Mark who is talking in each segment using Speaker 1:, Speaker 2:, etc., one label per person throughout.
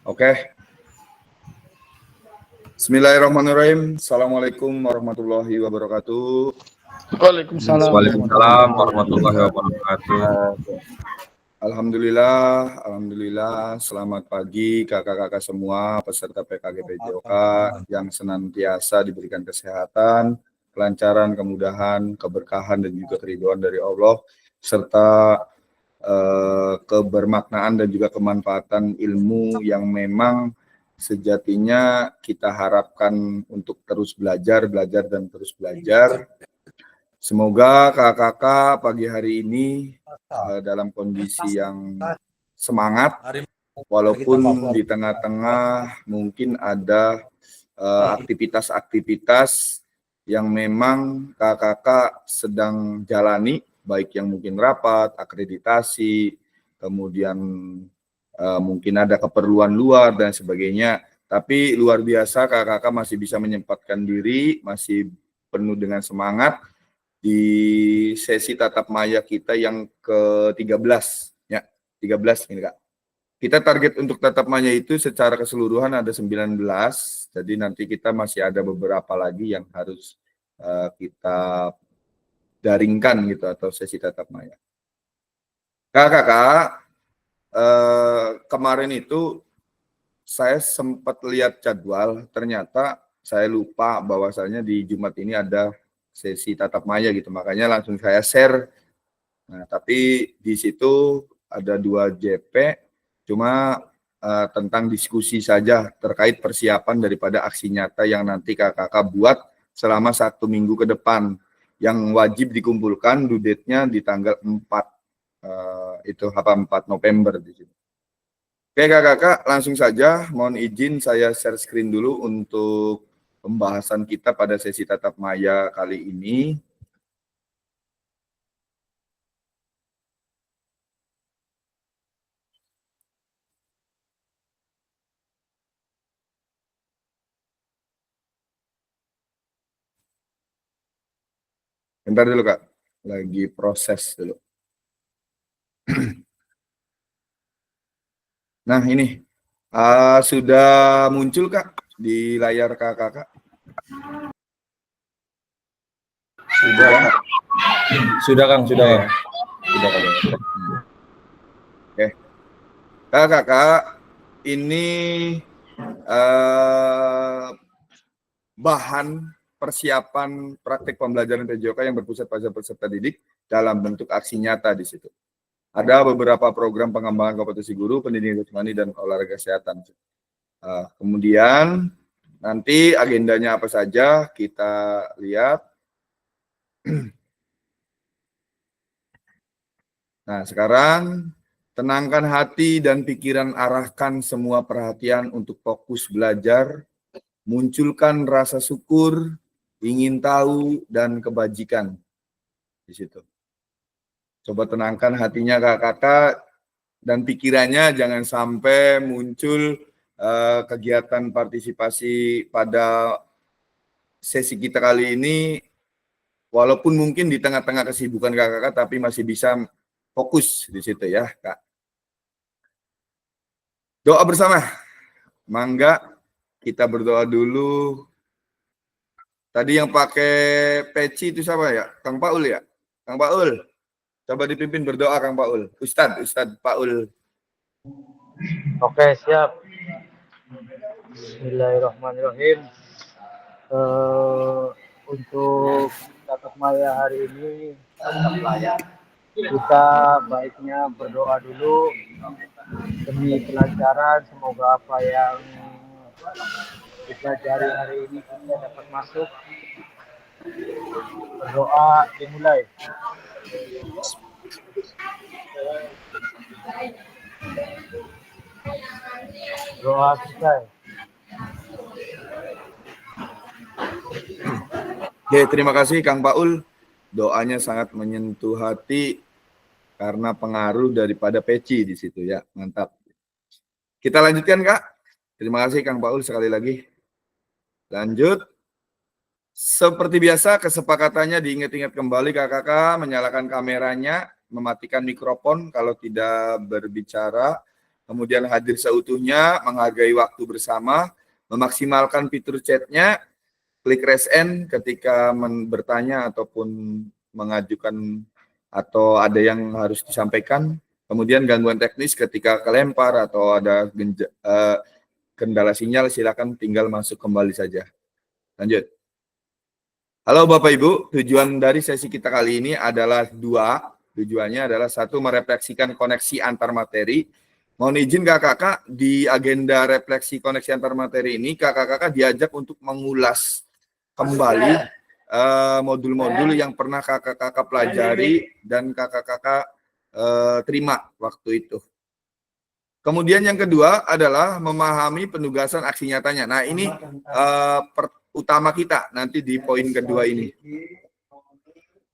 Speaker 1: Oke. Bismillahirrahmanirrahim. Assalamualaikum warahmatullahi wabarakatuh.
Speaker 2: Waalaikumsalam.
Speaker 3: Waalaikumsalam warahmatullahi wabarakatuh.
Speaker 1: Alhamdulillah. Selamat pagi kakak-kakak semua peserta PKG PJOK yang senantiasa diberikan kesehatan, kelancaran, kemudahan, keberkahan dan juga keridhaan dari Allah serta kebermaknaan dan juga kemanfaatan ilmu yang memang sejatinya kita harapkan untuk terus belajar dan terus belajar. Semoga kakak-kakak pagi hari ini dalam kondisi yang semangat, walaupun di tengah-tengah mungkin ada aktivitas-aktivitas yang memang kakak-kakak sedang jalani, baik yang mungkin rapat, akreditasi, kemudian mungkin ada keperluan luar dan sebagainya. Tapi luar biasa kakak-kakak masih bisa menyempatkan diri, masih penuh dengan semangat di sesi tatap maya kita yang ke-13 ya, 13 ini Kak. Kita target untuk tatap maya itu secara keseluruhan ada 19, jadi nanti kita masih ada beberapa lagi yang harus kita daringkan gitu atau sesi tatap maya. Kakak, kemarin itu saya sempat lihat jadwal, ternyata saya lupa bahwasanya di Jumat ini ada sesi tatap maya gitu, makanya langsung saya share. Nah, tapi di situ ada 2 JP, cuma tentang diskusi saja terkait persiapan daripada aksi nyata yang nanti kakak-kakak buat selama 1 minggu ke depan, yang wajib dikumpulkan due date-nya di tanggal 4 itu 4 November di sini. Oke kakak-kakak, langsung saja mohon izin saya share screen dulu untuk pembahasan kita pada sesi tatap maya kali ini. Bentar dulu Kak, lagi proses dulu. Nah ini, sudah muncul Kak di layar kakak-kakak?
Speaker 3: Sudah Kang.
Speaker 1: Sudah Kang. Oke. Kakak-kakak, ini bahan persiapan praktik pembelajaran PJOK yang berpusat pada peserta didik dalam bentuk aksi nyata di situ. Ada beberapa program pengembangan kompetensi guru, pendidikan jasmani dan olahraga kesehatan. Kemudian nanti agendanya apa saja kita lihat. Nah, sekarang tenangkan hati dan pikiran, arahkan semua perhatian untuk fokus belajar, munculkan rasa syukur, ingin tahu, dan kebajikan di situ. Coba tenangkan hatinya kakak-kakak dan pikirannya, jangan sampai muncul kegiatan partisipasi pada sesi kita kali ini, walaupun mungkin di tengah-tengah kesibukan kakak-kakak, tapi masih bisa fokus di situ ya Kak. Doa bersama, mangga kita berdoa dulu. Tadi yang pakai peci itu siapa ya? Kang Paul ya? Kang Paul. Coba dipimpin berdoa Kang Paul. Ustadz Paul.
Speaker 2: Oke, siap. Bismillahirrahmanirrahim. Untuk tatap maya hari ini, kita baiknya berdoa dulu demi kelancaran. Semoga apa yang dipelajari hari ini kita dapat masuk. Berdoa dimulai. Doa selesai.
Speaker 1: Oke, terima kasih Kang Paul. Doanya sangat menyentuh hati karena pengaruh daripada peci di situ ya. Mantap. Kita lanjutkan Kak. Terima kasih Kang Paul sekali lagi. Lanjut. Seperti biasa kesepakatannya diingat-ingat kembali kakak-kakak, menyalakan kameranya mematikan mikrofon kalau tidak berbicara, kemudian hadir seutuhnya, menghargai waktu bersama, memaksimalkan fitur chatnya, klik raise hand ketika bertanya ataupun mengajukan atau ada yang harus disampaikan, kemudian gangguan teknis ketika kelempar atau ada kendala sinyal, silakan tinggal masuk kembali saja. Lanjut. Halo Bapak Ibu, tujuan dari sesi kita kali ini adalah dua. Tujuannya adalah satu, merefleksikan koneksi antar materi. Mohon izin kakak-kakak, di agenda refleksi koneksi antar materi ini, kakak-kakak diajak untuk mengulas kembali modul-modul yang pernah kakak-kakak pelajari dan kakak-kakak terima waktu itu. Kemudian yang kedua adalah memahami penugasan aksi nyatanya. Nah ini utama kita nanti di poin kedua ini.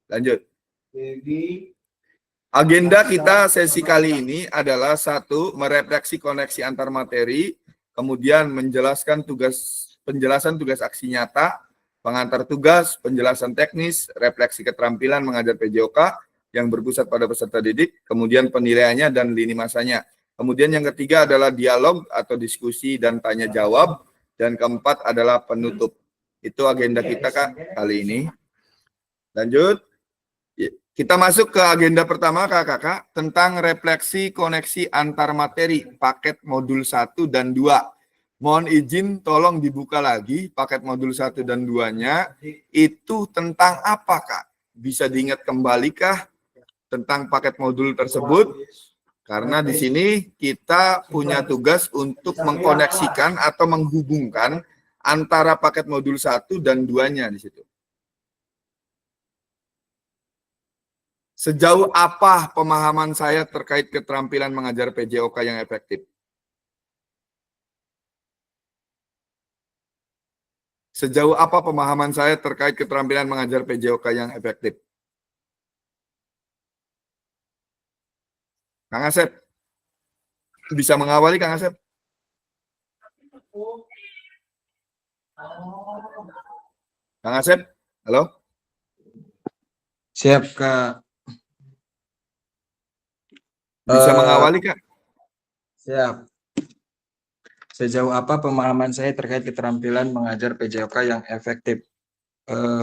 Speaker 1: Lanjut. Agenda kita sesi kali ini adalah satu, merefleksi koneksi antar materi, kemudian menjelaskan penjelasan tugas aksi nyata, pengantar tugas, penjelasan teknis, refleksi keterampilan mengajar PJOK yang berpusat pada peserta didik, kemudian penilaiannya dan lini masanya. Kemudian yang ketiga adalah dialog atau diskusi dan tanya jawab, dan keempat adalah penutup. Itu agenda kita Kak kali ini. Lanjut. Kita masuk ke agenda pertama Kakak tentang refleksi koneksi antar materi paket modul 1 dan 2. Mohon izin tolong dibuka lagi paket modul 1 dan 2-nya. Itu tentang apa Kak? Bisa diingat kembali kah tentang paket modul tersebut? Karena di sini kita punya tugas untuk mengkoneksikan atau menghubungkan antara paket modul 1 dan 2-nya di situ. Sejauh apa pemahaman saya terkait keterampilan mengajar PJOK yang efektif? Sejauh apa pemahaman saya terkait keterampilan mengajar PJOK yang efektif? Kang Asep, bisa mengawali Kang Asep? Kang Asep, halo?
Speaker 4: Siap, Kak.
Speaker 1: Bisa mengawali Kak?
Speaker 4: Siap. Sejauh apa pemahaman saya terkait keterampilan mengajar PJOK yang efektif?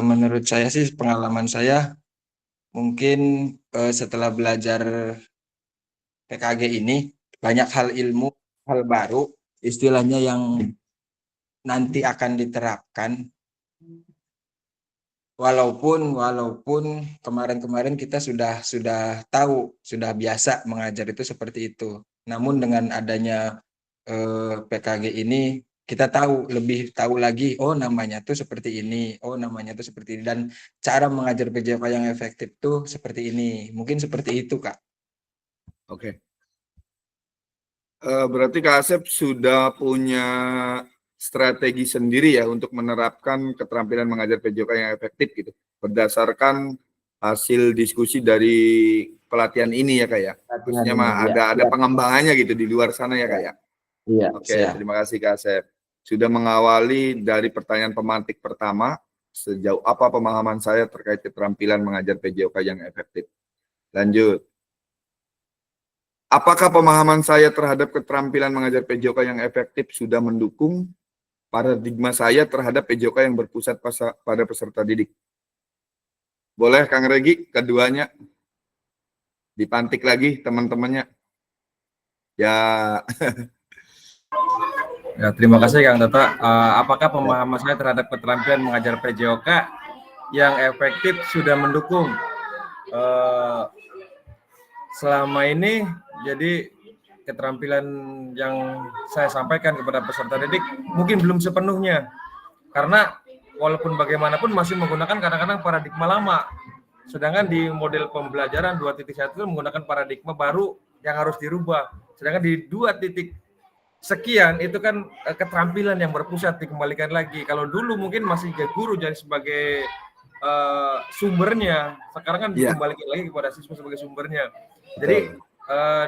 Speaker 4: Menurut saya sih, pengalaman saya mungkin setelah belajar PKG ini banyak hal ilmu, hal baru, istilahnya yang nanti akan diterapkan. Walaupun kemarin-kemarin kita sudah tahu, sudah biasa mengajar itu seperti itu. Namun dengan adanya PKG ini kita lebih tahu lagi, oh namanya tuh seperti ini, oh namanya tuh seperti ini, dan cara mengajar PJOK yang efektif tuh seperti ini. Mungkin seperti itu, Kak.
Speaker 1: Oke. Berarti Kak Asep sudah punya strategi sendiri ya untuk menerapkan keterampilan mengajar PJOK yang efektif gitu, berdasarkan hasil diskusi dari pelatihan ini ya Kak ya. Khususnya mah ada pengembangannya gitu di luar sana ya Kak ya.
Speaker 4: Iya.
Speaker 1: Oke, terima kasih Kak Asep. Sudah mengawali dari pertanyaan pemantik pertama, sejauh apa pemahaman saya terkait keterampilan mengajar PJOK yang efektif. Lanjut. Apakah pemahaman saya terhadap keterampilan mengajar PJOK yang efektif sudah mendukung paradigma saya terhadap PJOK yang berpusat pada peserta didik? Boleh Kang Regi, keduanya dipantik lagi teman-temannya. Ya.
Speaker 3: Ya, terima kasih Kang Tata. Apakah pemahaman saya terhadap keterampilan mengajar PJOK yang efektif sudah mendukung? Selama ini, jadi keterampilan yang saya sampaikan kepada peserta didik mungkin belum sepenuhnya. Karena walaupun bagaimanapun masih menggunakan kadang-kadang paradigma lama. Sedangkan di model pembelajaran 2.1 menggunakan paradigma baru yang harus dirubah. Sedangkan di 2. sekian itu kan keterampilan yang berpusat dikembalikan lagi. Kalau dulu mungkin masih guru jadi sebagai sumbernya, sekarang kan dikembalikan lagi kepada siswa sebagai sumbernya. Jadi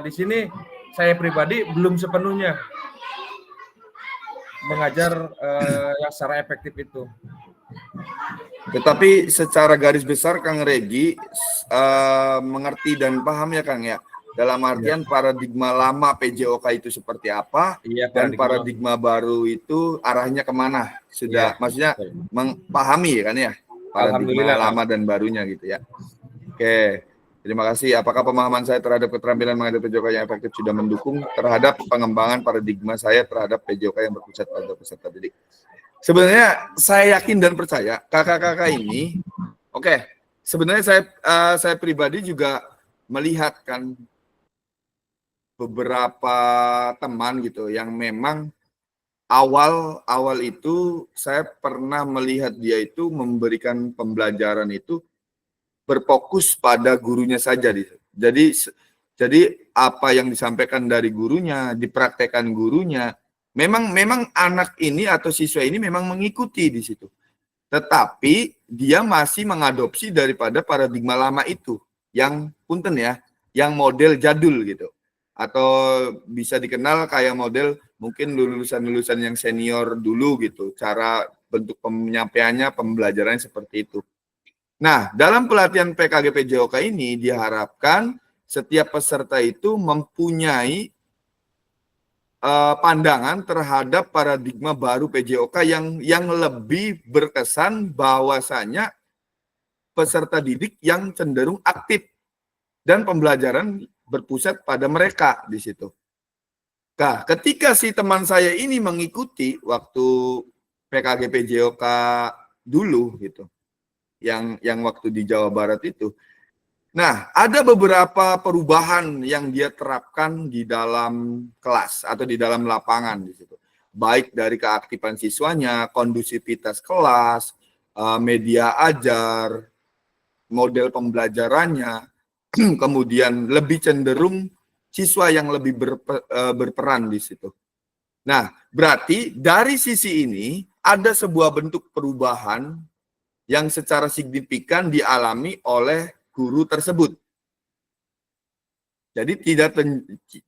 Speaker 3: di sini saya pribadi belum sepenuhnya mengajar yang secara efektif itu.
Speaker 1: Tetapi secara garis besar Kang Regi mengerti dan paham ya Kang ya. Dalam artian paradigma lama PJOK itu seperti apa
Speaker 3: Iya,
Speaker 1: dan paradigma baru itu arahnya kemana. Sudah,
Speaker 3: Iya,
Speaker 1: maksudnya
Speaker 3: betul.
Speaker 1: memahami kan ya paradigma
Speaker 3: Alhamdulillah,
Speaker 1: lama dan barunya gitu ya. Oke, terima kasih. Apakah pemahaman saya terhadap keterampilan menghadapi PJOK yang efektif sudah mendukung terhadap pengembangan paradigma saya terhadap PJOK yang berpusat pada peserta didik? Sebenarnya saya yakin dan percaya kakak-kakak ini, oke. Sebenarnya saya pribadi juga melihat kan beberapa teman gitu yang memang awal itu saya pernah melihat dia itu memberikan pembelajaran itu berfokus pada gurunya saja. Jadi apa yang disampaikan dari gurunya, dipraktekkan gurunya, memang anak ini atau siswa ini memang mengikuti di situ. Tetapi dia masih mengadopsi daripada paradigma lama itu, yang punten ya, yang model jadul gitu. Atau bisa dikenal kayak model mungkin lulusan-lulusan yang senior dulu gitu, cara bentuk penyampaiannya, pembelajarannya seperti itu. Nah, dalam pelatihan PKG PJOK ini diharapkan setiap peserta itu mempunyai pandangan terhadap paradigma baru PJOK yang lebih berkesan bahwasanya peserta didik yang cenderung aktif dan pembelajaran berpusat pada mereka di situ. Nah, ketika si teman saya ini mengikuti waktu PKG PJOK dulu gitu, yang waktu di Jawa Barat itu. Nah, ada beberapa perubahan yang dia terapkan di dalam kelas atau di dalam lapangan di situ. Baik dari keaktifan siswanya, kondusivitas kelas, media ajar, model pembelajarannya, kemudian lebih cenderung siswa yang lebih berperan di situ. Nah, berarti dari sisi ini ada sebuah bentuk perubahan yang secara signifikan dialami oleh guru tersebut. Jadi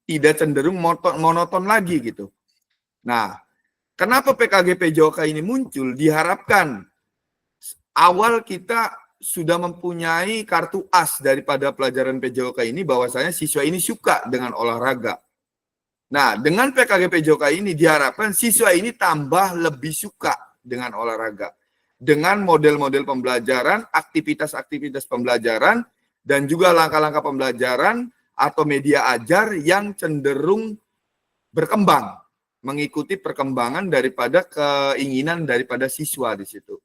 Speaker 1: tidak cenderung monoton lagi gitu. Nah, kenapa PKG PJOK ini muncul? Diharapkan awal kita sudah mempunyai kartu as daripada pelajaran PJOK ini bahwasanya siswa ini suka dengan olahraga. Nah, dengan PKG PJOK ini diharapkan siswa ini tambah lebih suka dengan olahraga. Dengan model-model pembelajaran, aktivitas-aktivitas pembelajaran, dan juga langkah-langkah pembelajaran atau media ajar yang cenderung berkembang, mengikuti perkembangan daripada keinginan daripada siswa di situ.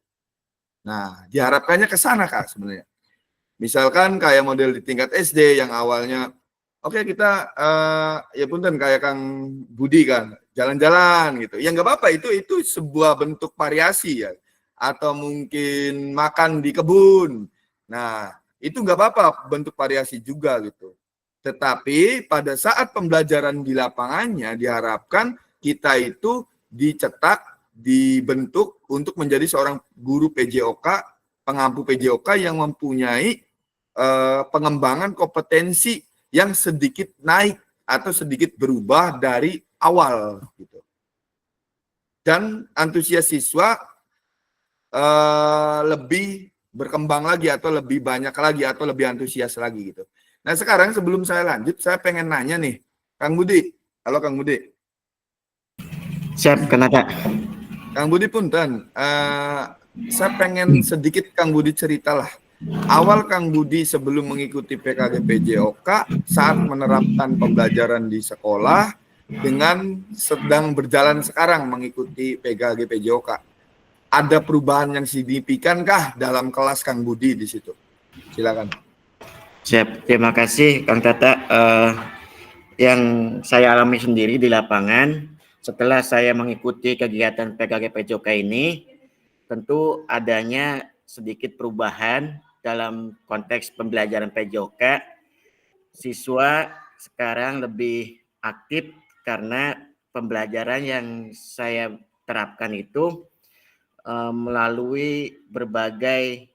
Speaker 1: Nah, diharapkannya ke sana Kak sebenarnya. Misalkan kayak model di tingkat SD yang awalnya, oke kita ya punten kayak Kang Budi kan, jalan-jalan gitu. Ya nggak apa-apa, itu sebuah bentuk variasi ya. Atau mungkin makan di kebun. Nah, itu nggak apa-apa, bentuk variasi juga gitu. Tetapi pada saat pembelajaran di lapangannya diharapkan kita itu dicetak, dibentuk untuk menjadi seorang guru PJOK, pengampu PJOK yang mempunyai pengembangan kompetensi yang sedikit naik atau sedikit berubah dari awal gitu. Dan antusias siswa lebih berkembang lagi atau lebih banyak lagi atau lebih antusias lagi gitu. Nah sekarang sebelum saya lanjut, saya pengen nanya nih, Kang Budi. Halo Kang Budi.
Speaker 5: Siap, kenapa?
Speaker 1: Kang Budi punten, saya pengen sedikit Kang Budi ceritalah. Awal Kang Budi sebelum mengikuti PKG PJOK saat menerapkan pembelajaran di sekolah dengan sedang berjalan sekarang mengikuti PKG PJOK. Ada perubahan yang signifikankah dalam kelas Kang Budi di situ? Silakan.
Speaker 5: Siap, terima kasih Kang Tata. Yang saya alami sendiri di lapangan setelah saya mengikuti kegiatan PKG PJOK ini, tentu adanya sedikit perubahan dalam konteks pembelajaran PJOK. Siswa sekarang lebih aktif karena pembelajaran yang saya terapkan itu melalui berbagai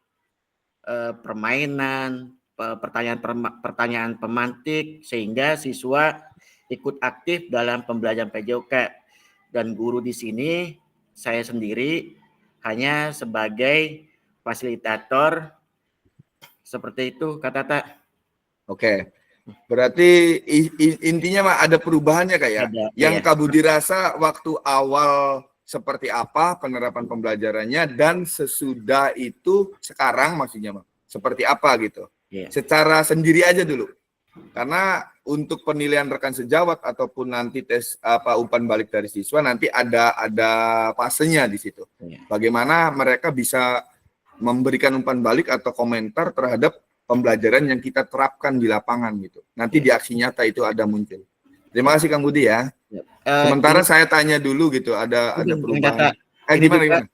Speaker 5: permainan, pertanyaan pemantik, sehingga siswa ikut aktif dalam pembelajaran PJOK. Dan guru di sini, saya sendiri hanya sebagai fasilitator seperti itu, Kak Tata.
Speaker 1: Oke. Berarti intinya mah ada perubahannya Kak ya.
Speaker 5: Ada,
Speaker 1: Yang
Speaker 5: iya.
Speaker 1: Kak Budi rasa waktu awal seperti apa penerapan pembelajarannya dan sesudah itu sekarang maksudnya mah seperti apa gitu.
Speaker 5: Iya.
Speaker 1: Secara sendiri aja dulu. Karena untuk penilaian rekan sejawat ataupun nanti tes umpan balik dari siswa nanti ada fasenya di situ.
Speaker 5: Iya.
Speaker 1: Bagaimana mereka bisa memberikan umpan balik atau komentar terhadap pembelajaran yang kita terapkan di lapangan gitu. Nanti di aksi nyata itu ada muncul. Terima kasih Kang Budi ya. Sementara saya tanya dulu gitu, ada perubahan. Gimana?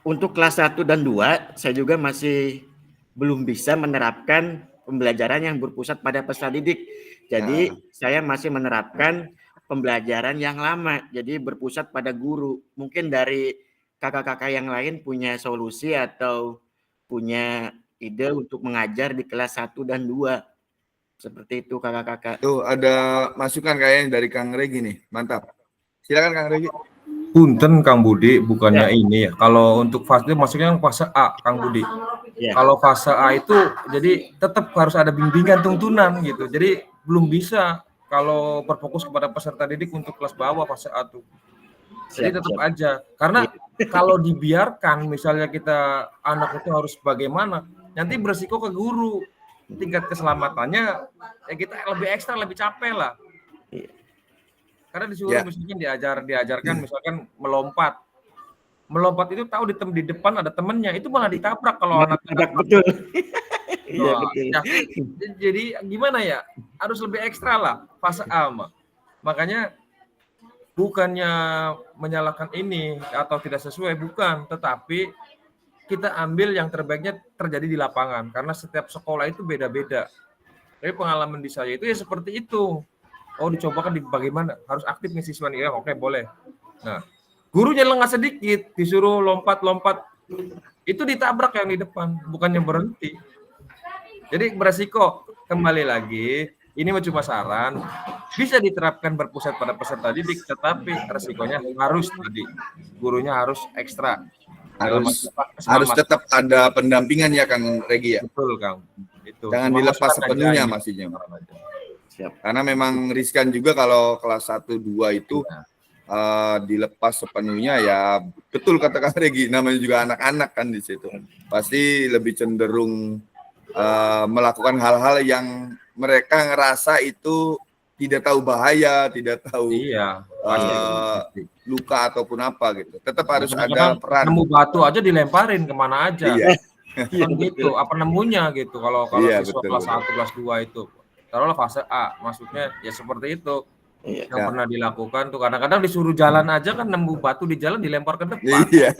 Speaker 5: Untuk kelas 1 dan 2, saya juga masih belum bisa menerapkan pembelajaran yang berpusat pada peserta didik. Jadi saya masih menerapkan pembelajaran yang lama, jadi berpusat pada guru. Mungkin dari kakak-kakak yang lain punya solusi atau punya ide untuk mengajar di kelas 1 dan 2. Seperti itu kakak-kakak.
Speaker 1: Tuh ada masukan kayaknya dari Kang Regi nih. Mantap. Silakan Kang Regi.
Speaker 3: Punten Kang Budi, bukannya ini ya. Kalau untuk fase maksudnya yang fase A, Kang Budi.
Speaker 5: Ya.
Speaker 3: Kalau fase A itu jadi tetap harus ada bimbingan tuntunan gitu. Jadi belum bisa kalau berfokus kepada peserta didik untuk kelas bawah fase A tuh. Jadi tetap aja. Karena kalau dibiarkan misalnya kita anak itu harus bagaimana, nanti beresiko ke guru. Tingkat keselamatannya ya kita lebih ekstra, lebih capek lah. Karena disuruh misalkan diajarkan misalkan melompat itu tahu di depan ada temennya, itu malah ditabrak kalau anak
Speaker 5: betul. Iya, betul.
Speaker 3: Ya, jadi gimana ya, harus lebih ekstra lah fase A mah. Makanya bukannya menyalahkan ini atau tidak sesuai, bukan, tetapi kita ambil yang terbaiknya terjadi di lapangan karena setiap sekolah itu beda-beda. Tapi pengalaman di saya itu ya seperti itu. Oh, dicobakan di bagaimana? Harus aktif nih siswa nih. Ya, oke, boleh. Nah, gurunya lengah sedikit, disuruh lompat-lompat. Itu ditabrak yang di depan, bukannya berhenti. Jadi beresiko. Kembali lagi, ini cuma saran. Bisa diterapkan berpusat pada peserta didik, tetapi resikonya harus tadi. Gurunya harus ekstra.
Speaker 1: Harus tetap ada pendampingan ya Kang Regi ya.
Speaker 3: Betul Kang. Itu.
Speaker 1: Jangan dilepas sepenuhnya maksudnya.
Speaker 5: Siap.
Speaker 1: Karena memang riskan juga kalau kelas 1 2 itu dilepas sepenuhnya ya. Betul kata Kang Regi, namanya juga anak-anak kan di situ. Pasti lebih cenderung melakukan hal-hal yang mereka ngerasa itu tidak tahu bahaya, tidak tahu luka ataupun apa gitu. Tetap harus ada peran.
Speaker 3: Nemu batu aja dilemparin kemana aja.
Speaker 1: Iya.
Speaker 3: Kan gitu, apa nemunya gitu kalau siswa kelas 1, kelas 2 itu. Taruhlah fase A, maksudnya ya seperti itu. Yang pernah dilakukan tuh kadang-kadang disuruh jalan aja kan nemu batu di jalan dilempar ke depan.
Speaker 1: Iya.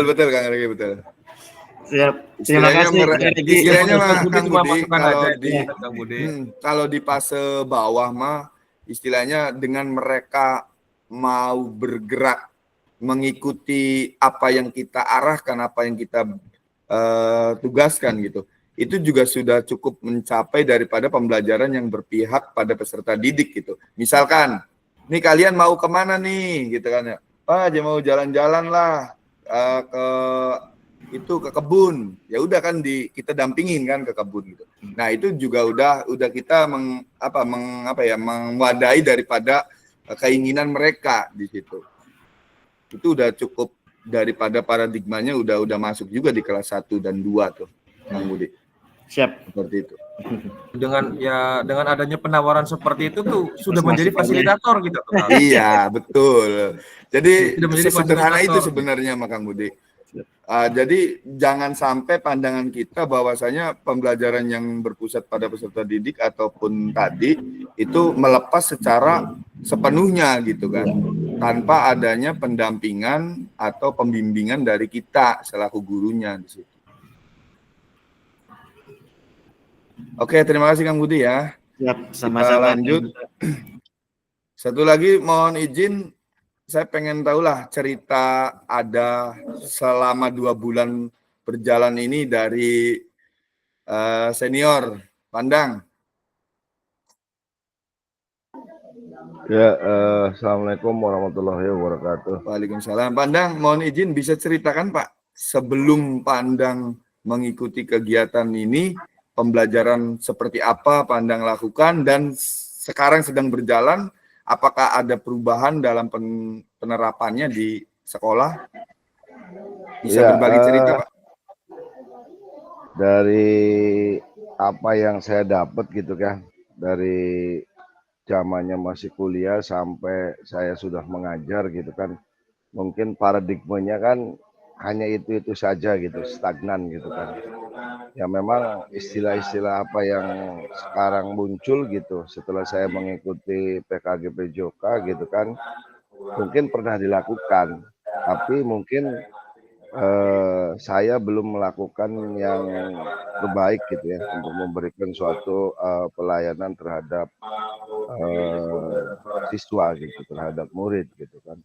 Speaker 1: betul Kang Regi, betul.
Speaker 5: Siap. Terima kasih.
Speaker 1: Istilahnya mah
Speaker 3: Kang Budi,
Speaker 1: kalau di fase bawah mah istilahnya dengan mereka mau bergerak mengikuti apa yang kita arahkan, apa yang kita tugaskan gitu. Itu juga sudah cukup mencapai daripada pembelajaran yang berpihak pada peserta didik gitu. Misalkan, nih kalian mau kemana nih gitu kan ya. Pak, aja mau jalan-jalan lah ke kebun. Ya udah kan kita dampingin kan ke kebun gitu. Nah, itu juga udah kita mewadahi daripada keinginan mereka di situ. Itu udah cukup daripada paradigmanya udah masuk juga di kelas 1 dan 2 tuh, Kang Budi.
Speaker 5: Siap.
Speaker 1: Seperti itu.
Speaker 3: Dengan adanya penawaran seperti itu tuh sudah menjadi fasilitator gitu.
Speaker 1: Iya, betul. Jadi sesederhana itu sebenarnya Kang Budi. Jadi jangan sampai pandangan kita bahwasanya pembelajaran yang berpusat pada peserta didik ataupun tadi itu melepas secara sepenuhnya gitu kan, tanpa adanya pendampingan atau pembimbingan dari kita selaku gurunya di situ. Oke, terima kasih Kang Budi ya.
Speaker 5: Siap,
Speaker 1: sama-sama. Kita lanjut. Satu lagi mohon izin, saya pengen tahu lah cerita ada selama 2 bulan berjalan ini dari senior Pandang.
Speaker 6: Ya, Assalamualaikum warahmatullahi wabarakatuh.
Speaker 1: Waalaikumsalam. Pak Andang, mohon izin bisa ceritakan Pak, sebelum Pak Andang mengikuti kegiatan ini, pembelajaran seperti apa Pak Andang lakukan dan sekarang sedang berjalan, apakah ada perubahan dalam penerapannya di sekolah? Bisa
Speaker 6: Ya,
Speaker 1: berbagi cerita Pak?
Speaker 6: dari apa yang saya dapat gitu kan, dari zamannya masih kuliah sampai saya sudah mengajar gitu kan, mungkin paradigmanya kan hanya itu saja gitu, stagnan gitu kan. Ya memang istilah-istilah apa yang sekarang muncul gitu setelah saya mengikuti PKG PJOK gitu kan, mungkin pernah dilakukan, tapi mungkin saya belum melakukan yang terbaik gitu ya untuk memberikan suatu pelayanan terhadap siswa gitu, terhadap murid gitu kan.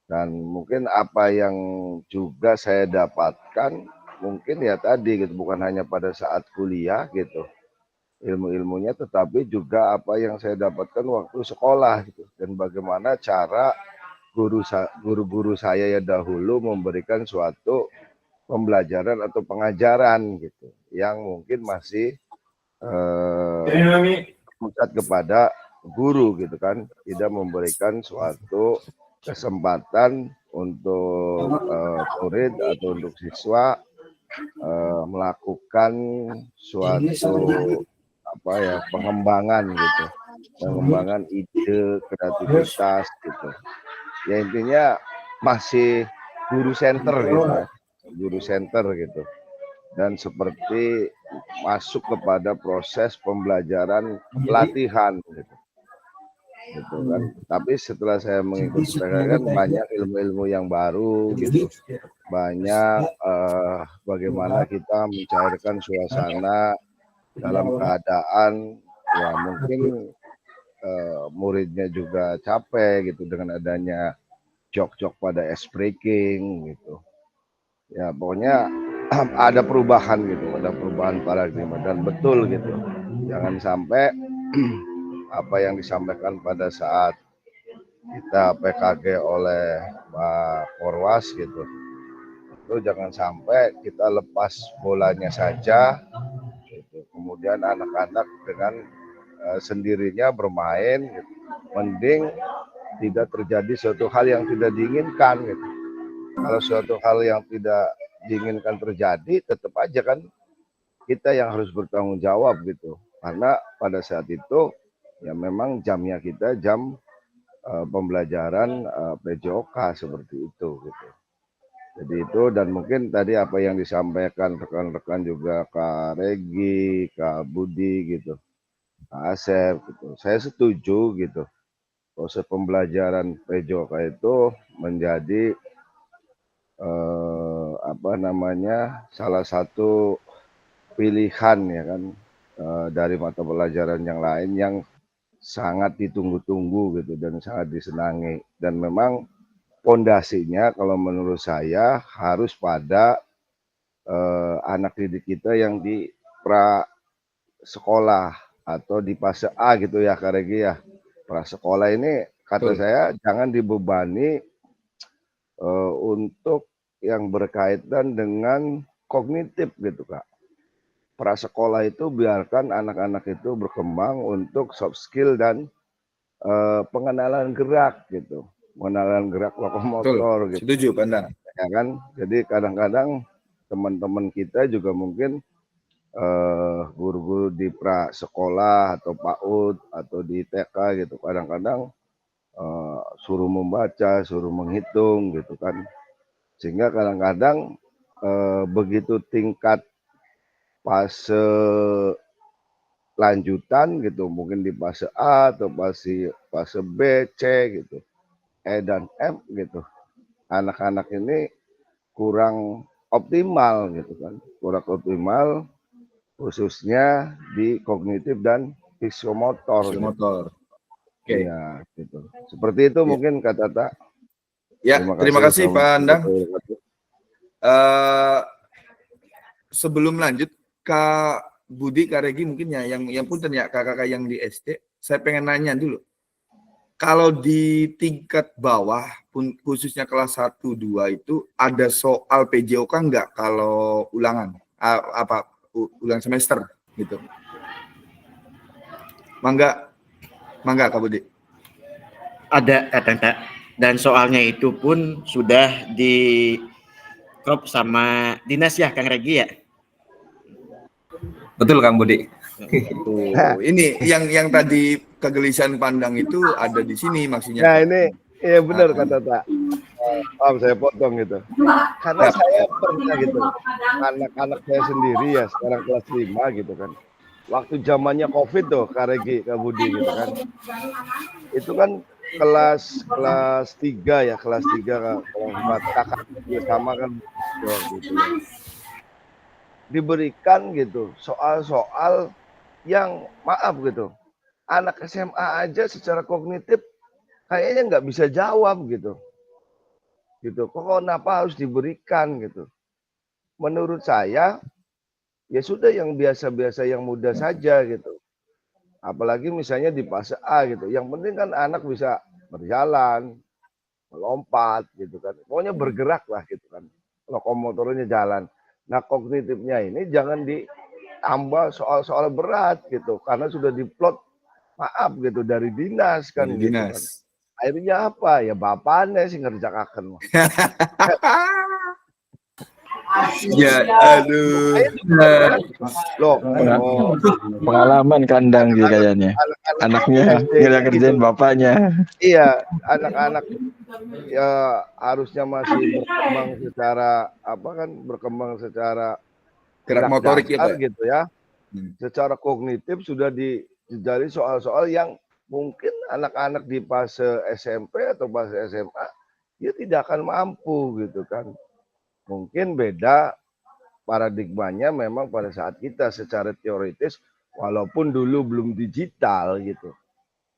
Speaker 6: Dan mungkin apa yang juga saya dapatkan mungkin ya tadi gitu, bukan hanya pada saat kuliah gitu ilmu-ilmunya, tetapi juga apa yang saya dapatkan waktu sekolah gitu, dan bagaimana cara guru-guru saya ya dahulu memberikan suatu pembelajaran atau pengajaran gitu yang mungkin masih pusat kepada guru gitu kan, tidak memberikan suatu kesempatan untuk murid atau untuk siswa melakukan suatu apa ya pengembangan gitu, pengembangan ide kreativitas gitu. Ya intinya masih guru center gitu ya, guru center gitu. Dan seperti masuk kepada proses pembelajaran pelatihan gitu. Gitu kan. Tapi setelah saya mengikuti PKK kan banyak ilmu-ilmu yang baru gitu. Banyak bagaimana kita mencairkan suasana dalam keadaan ya mungkin muridnya juga capek gitu dengan adanya jok-jok pada ice breaking gitu. Ya pokoknya ada perubahan gitu, ada perubahan paradigma dan betul gitu. Jangan sampai apa yang disampaikan pada saat kita PKG oleh Pak Korwas gitu, itu jangan sampai kita lepas bolanya saja gitu. Kemudian anak-anak dengan sendirinya bermain gitu. Mending tidak terjadi suatu hal yang tidak diinginkan gitu. Kalau suatu hal yang tidak diinginkan terjadi, tetap aja kan kita yang harus bertanggung jawab gitu. Karena pada saat itu ya memang jamnya kita jam pembelajaran PJOK seperti itu gitu. Jadi itu, dan mungkin tadi apa yang disampaikan rekan-rekan juga Kak Regi, Kak Budi gitu, Kak Asep gitu. Saya setuju gitu. Proses pembelajaran PJOK itu menjadi apa namanya salah satu pilihan ya kan dari mata pelajaran yang lain yang sangat ditunggu-tunggu gitu dan sangat disenangi, dan memang pondasinya kalau menurut saya harus pada anak didik kita yang di pra sekolah atau di fase A gitu ya Kak Regi ya. Pra sekolah ini kata
Speaker 1: Betul.
Speaker 6: saya jangan dibebani untuk yang berkaitan dengan kognitif gitu Kak. Prasekolah itu biarkan anak-anak itu berkembang untuk soft skill dan pengenalan gerak gitu, pengenalan gerak
Speaker 1: Betul.
Speaker 6: lokomotor gitu,
Speaker 1: Setuju Pak Andang.
Speaker 6: ya kan. Jadi kadang-kadang teman-teman kita juga mungkin guru-guru di prasekolah atau PAUD atau di TK gitu, kadang-kadang suruh membaca, suruh menghitung gitu kan, sehingga kadang-kadang begitu tingkat fase lanjutan gitu, mungkin di fase A atau fase B, C gitu, E dan F gitu, anak-anak ini kurang optimal gitu kan, kurang optimal khususnya di kognitif dan psikomotor gitu.
Speaker 1: Motor. Oke.
Speaker 6: Iya gitu. Seperti itu
Speaker 1: Ya.
Speaker 6: mungkin Kak Tata.
Speaker 1: Ya, terima kasih Pak Andang. Sebelum lanjut, Kak Budi, Kak Regi mungkin ya yang punten ya kakak-kakak yang di SD, saya pengen nanya dulu. kalau di tingkat bawah, khususnya kelas 1, 2 itu ada soal PJOK nggak kalau ulangan? Ulang semester gitu. Mangga Kak Budi.
Speaker 5: Ada kata dan soalnya itu pun sudah di crop sama dinas ya Kang Regi ya.
Speaker 3: Betul Kang Budi.
Speaker 1: Ini yang tadi kegelisahan pandang itu ada di sini maksudnya.
Speaker 6: Nah ini iya benar kata Tak. Saya potong gitu. Karena saya pernah gitu, anak-anak saya sendiri ya sekarang kelas 5 gitu kan. Waktu zamannya COVID tuh Kak Regi, Kak Budi gitu kan. Itu kan kelas 3 ya, kelas 3 kelas 4 kakak sama kan gitu. Diberikan gitu soal-soal yang maaf gitu. Anak SMA aja secara kognitif kayaknya nggak bisa jawab gitu. Kok kenapa harus diberikan gitu. Menurut saya ya sudah yang biasa-biasa yang mudah saja gitu. Apalagi misalnya di fase A gitu. Yang penting kan anak bisa berjalan, melompat gitu kan. Pokoknya bergerak lah gitu kan. Lokomotornya jalan. Nah kognitifnya ini jangan ditambah soal-soal berat gitu. Karena sudah diplot maaf gitu dari dinas kan
Speaker 1: Dari
Speaker 6: gitu kan.
Speaker 1: dinas.
Speaker 6: Akhirnya apa? Ya bapaknya sih ngerjakaken.
Speaker 1: Ya, aduh.
Speaker 6: Loh,
Speaker 4: Pengalaman kandang dia kayaknya. Anaknya ngerjain bapaknya.
Speaker 6: Iya, anak-anak ya harusnya masih berkembang secara berkembang secara
Speaker 1: Gerak motorik
Speaker 6: dasar
Speaker 1: gitu.
Speaker 6: gitu ya.
Speaker 1: Hmm.
Speaker 6: Secara kognitif sudah dijari soal-soal yang mungkin anak-anak di fase SMP atau fase SMA dia tidak akan mampu gitu kan. Mungkin beda paradigmanya memang pada saat kita secara teoritis walaupun dulu belum digital gitu.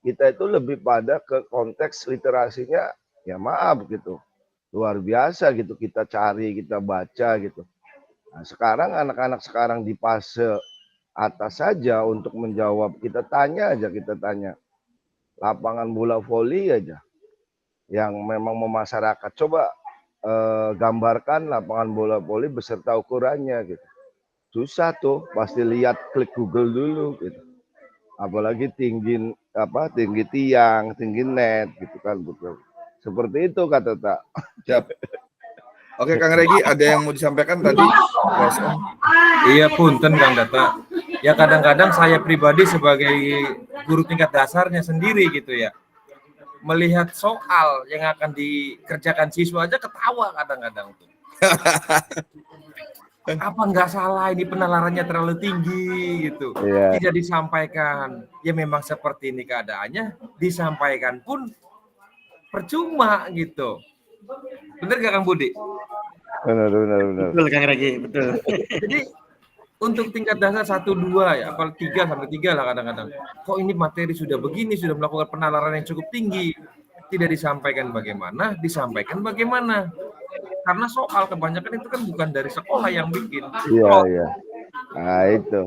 Speaker 6: Kita itu lebih pada ke konteks literasinya ya maaf gitu. Luar biasa gitu kita cari, kita baca gitu. Nah, sekarang anak-anak sekarang di fase atas saja untuk menjawab kita tanya lapangan bola voli aja yang memang memasyarakat coba gambarkan lapangan bola voli beserta ukurannya gitu. Susah tuh, pasti lihat klik Google dulu gitu. Apalagi tinggi tiang, tinggi net gitu kan betul. Seperti itu kata Tak.
Speaker 1: Siap. Oke Kang Regi, ada yang mau disampaikan tadi?
Speaker 3: Iya punten Kang Data. Ya kadang-kadang saya pribadi sebagai guru tingkat dasarnya sendiri gitu ya. Melihat soal yang akan dikerjakan siswa aja ketawa kadang-kadang tuh. Apa nggak salah ini penalarannya terlalu tinggi gitu.
Speaker 6: Iya.
Speaker 3: Tidak disampaikan. Ya memang seperti ini keadaannya, disampaikan pun percuma gitu. Bener gak Kang Budi?
Speaker 6: Benar.
Speaker 5: Betul Kang Regi, betul.
Speaker 3: Jadi untuk tingkat dasar 1, 2 ya, apalagi 3 sampai 3 lah kadang-kadang. Kok ini materi sudah begini, sudah melakukan penalaran yang cukup tinggi. Tidak disampaikan bagaimana, disampaikan bagaimana. Karena soal kebanyakan itu kan bukan dari sekolah yang bikin.
Speaker 6: Iya. Nah itu.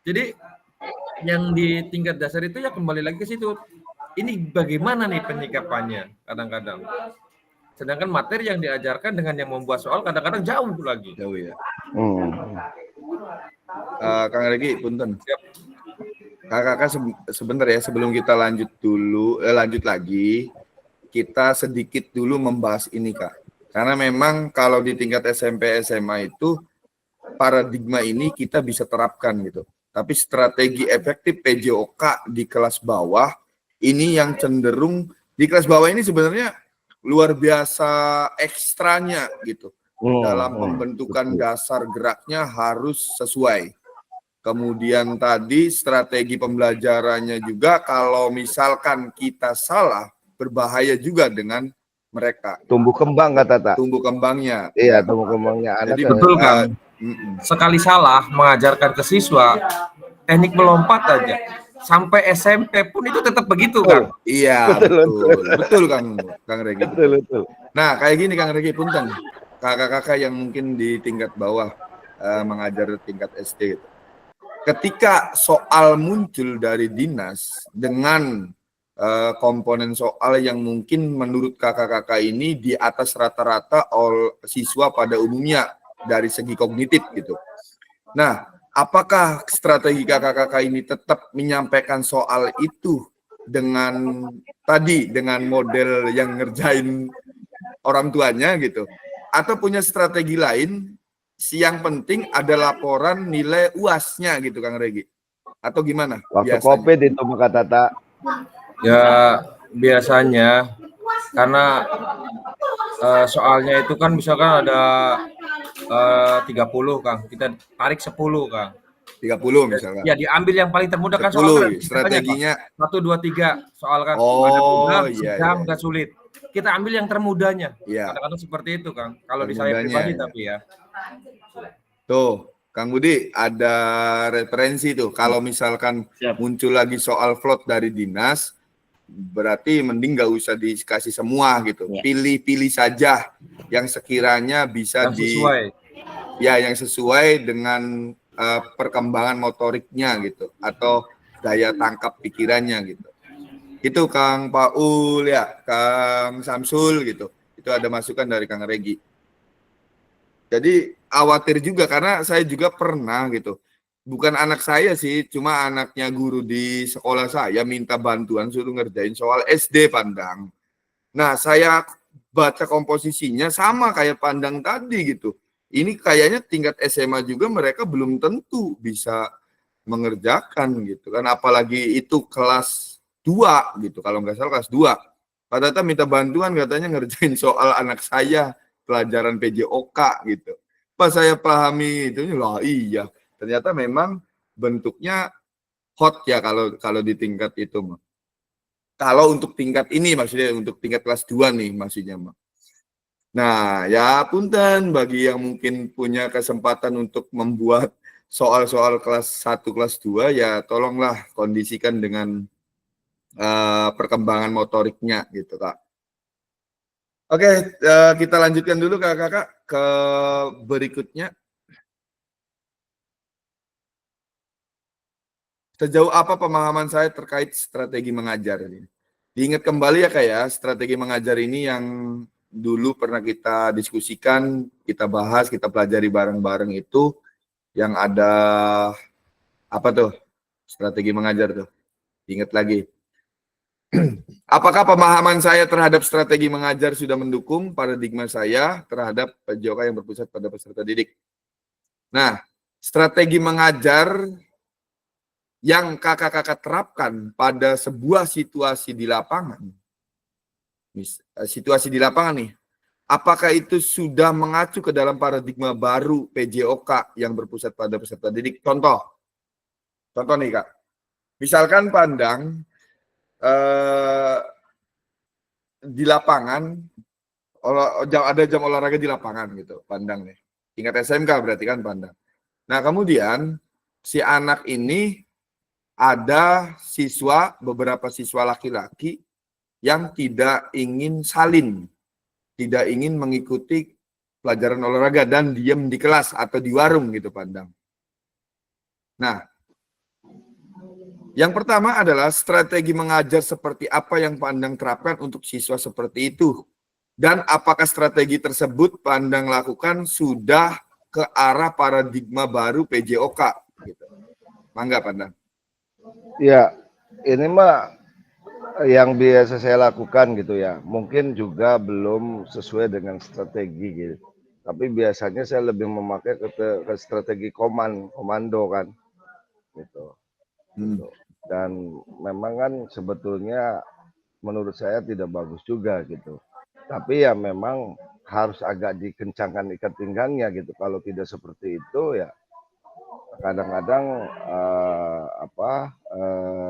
Speaker 3: Jadi yang di tingkat dasar itu ya kembali lagi ke situ. Ini bagaimana nih penyikapannya kadang-kadang. Sedangkan materi yang diajarkan dengan yang membuat soal kadang-kadang jauh lagi.
Speaker 1: Jauh ya.
Speaker 6: Hmm.
Speaker 1: Kang Regi, punten. Kakak sebentar ya sebelum kita lanjut lagi, kita sedikit dulu membahas ini Kak. Karena memang kalau di tingkat SMP SMA itu paradigma ini kita bisa terapkan gitu. Tapi strategi efektif PJOK di kelas bawah ini yang cenderung di kelas bawah ini sebenarnya luar biasa ekstranya gitu. Dalam pembentukan dasar geraknya harus sesuai. Kemudian tadi strategi pembelajarannya juga kalau misalkan kita salah berbahaya juga dengan mereka.
Speaker 6: Tumbuh kembang kata Tak.
Speaker 1: Tumbuh kembangnya.
Speaker 6: Iya, tumbuh kembangnya anak.
Speaker 3: Jadi betul kan. Sekali salah mengajarkan ke siswa teknik melompat aja sampai SMP pun itu tetap begitu kan.
Speaker 1: Iya, betul Kang Regi.
Speaker 6: Betul.
Speaker 1: Nah, kayak gini Kang Regi, punten. Kakak-kakak yang mungkin di tingkat bawah mengajar tingkat SD gitu. Ketika soal muncul dari dinas dengan komponen soal yang mungkin menurut kakak-kakak ini di atas rata-rata siswa pada umumnya dari segi kognitif gitu. Nah, apakah strategi kakak-kakak ini tetap menyampaikan soal itu dengan model yang ngerjain orang tuanya gitu, atau punya strategi lain? Yang penting ada laporan nilai UAS-nya gitu, Kang Regi, atau gimana?
Speaker 6: Waktu
Speaker 1: biasanya?
Speaker 6: COVID itu Kak Tata.
Speaker 3: Ya biasanya karena soalnya itu kan misalkan ada 30 Kang, kita tarik 10 Kang.
Speaker 1: 30 misalkan.
Speaker 3: Ya diambil yang paling termudah kan
Speaker 1: 10
Speaker 3: soal kan
Speaker 1: strateginya.
Speaker 3: 1, 2, 3 soal kan
Speaker 1: Oh,
Speaker 3: ada mudah,
Speaker 1: iya,
Speaker 3: sedang,
Speaker 1: iya.
Speaker 3: dan sulit. Kita ambil yang termudahnya.
Speaker 1: Iya.
Speaker 3: Kadang-kadang seperti itu Kang. Kalau di saya
Speaker 1: Termudahnya,
Speaker 3: pribadi
Speaker 1: ya.
Speaker 3: tapi ya.
Speaker 1: Tuh, Kang Budi ada referensi tuh. Kalau misalkan
Speaker 5: Siap.
Speaker 1: muncul lagi soal float dari dinas, berarti mending nggak usah dikasih semua gitu.
Speaker 5: Ya.
Speaker 1: Pilih-pilih saja yang sekiranya bisa
Speaker 3: Yang sesuai.
Speaker 1: yang sesuai dengan perkembangan motoriknya gitu, atau daya tangkap pikirannya gitu. Itu Kang Paul ya, Kang Samsul gitu. Itu ada masukan dari Kang Regi. Jadi khawatir juga karena saya juga pernah gitu. Bukan anak saya sih, cuma anaknya guru di sekolah saya minta bantuan suruh ngerjain soal SD Pandang. Nah, saya baca komposisinya sama kayak Pandang tadi gitu. Ini kayaknya tingkat SMA juga mereka belum tentu bisa mengerjakan gitu kan, apalagi itu kelas 2 gitu, kalau nggak salah kelas 2. Pak Tata minta bantuan katanya ngerjain soal anak saya pelajaran PJOK gitu. Pas saya pahami itu, lah iya, ternyata memang bentuknya hot ya kalau di tingkat itu mah. Kalau untuk tingkat ini maksudnya untuk tingkat kelas 2 nih maksudnya mah. Nah, ya punten bagi yang mungkin punya kesempatan untuk membuat soal-soal kelas 1, kelas 2, ya tolonglah kondisikan dengan perkembangan motoriknya gitu, Kak. Oke, kita lanjutkan dulu Kakak ke berikutnya. Sejauh apa pemahaman saya terkait strategi mengajar ini? Diingat kembali ya Kak ya, strategi mengajar ini yang dulu pernah kita diskusikan, kita bahas, kita pelajari bareng-bareng itu, yang ada apa tuh strategi mengajar tuh? Ingat lagi. Apakah pemahaman saya terhadap strategi mengajar sudah mendukung paradigma saya terhadap PJOK yang berpusat pada peserta didik? Nah, strategi mengajar yang kakak-kakak terapkan pada sebuah situasi di lapangan, nih, apakah itu sudah mengacu ke dalam paradigma baru PJOK yang berpusat pada peserta didik? Contoh nih Kak, misalkan Pandang di lapangan, ada jam olahraga di lapangan gitu, Pandang nih, tingkat SMK berarti kan Pandang. Nah kemudian si anak ini ada beberapa siswa laki-laki yang tidak ingin salin, tidak ingin mengikuti pelajaran olahraga dan diam di kelas atau di warung gitu Pandang. Nah, yang pertama adalah strategi mengajar seperti apa yang Pandang terapkan untuk siswa seperti itu. Dan apakah strategi tersebut Pandang lakukan sudah ke arah paradigma baru PJOK gitu. Mangga Pandang.
Speaker 6: Ya, ini mah yang biasa saya lakukan gitu ya. Mungkin juga belum sesuai dengan strategi gitu. Tapi biasanya saya lebih memakai ke strategi komando kan. Gitu. Dan memang kan sebetulnya menurut saya tidak bagus juga gitu. Tapi ya memang harus agak dikencangkan ikat pinggangnya gitu. Kalau tidak seperti itu ya kadang-kadang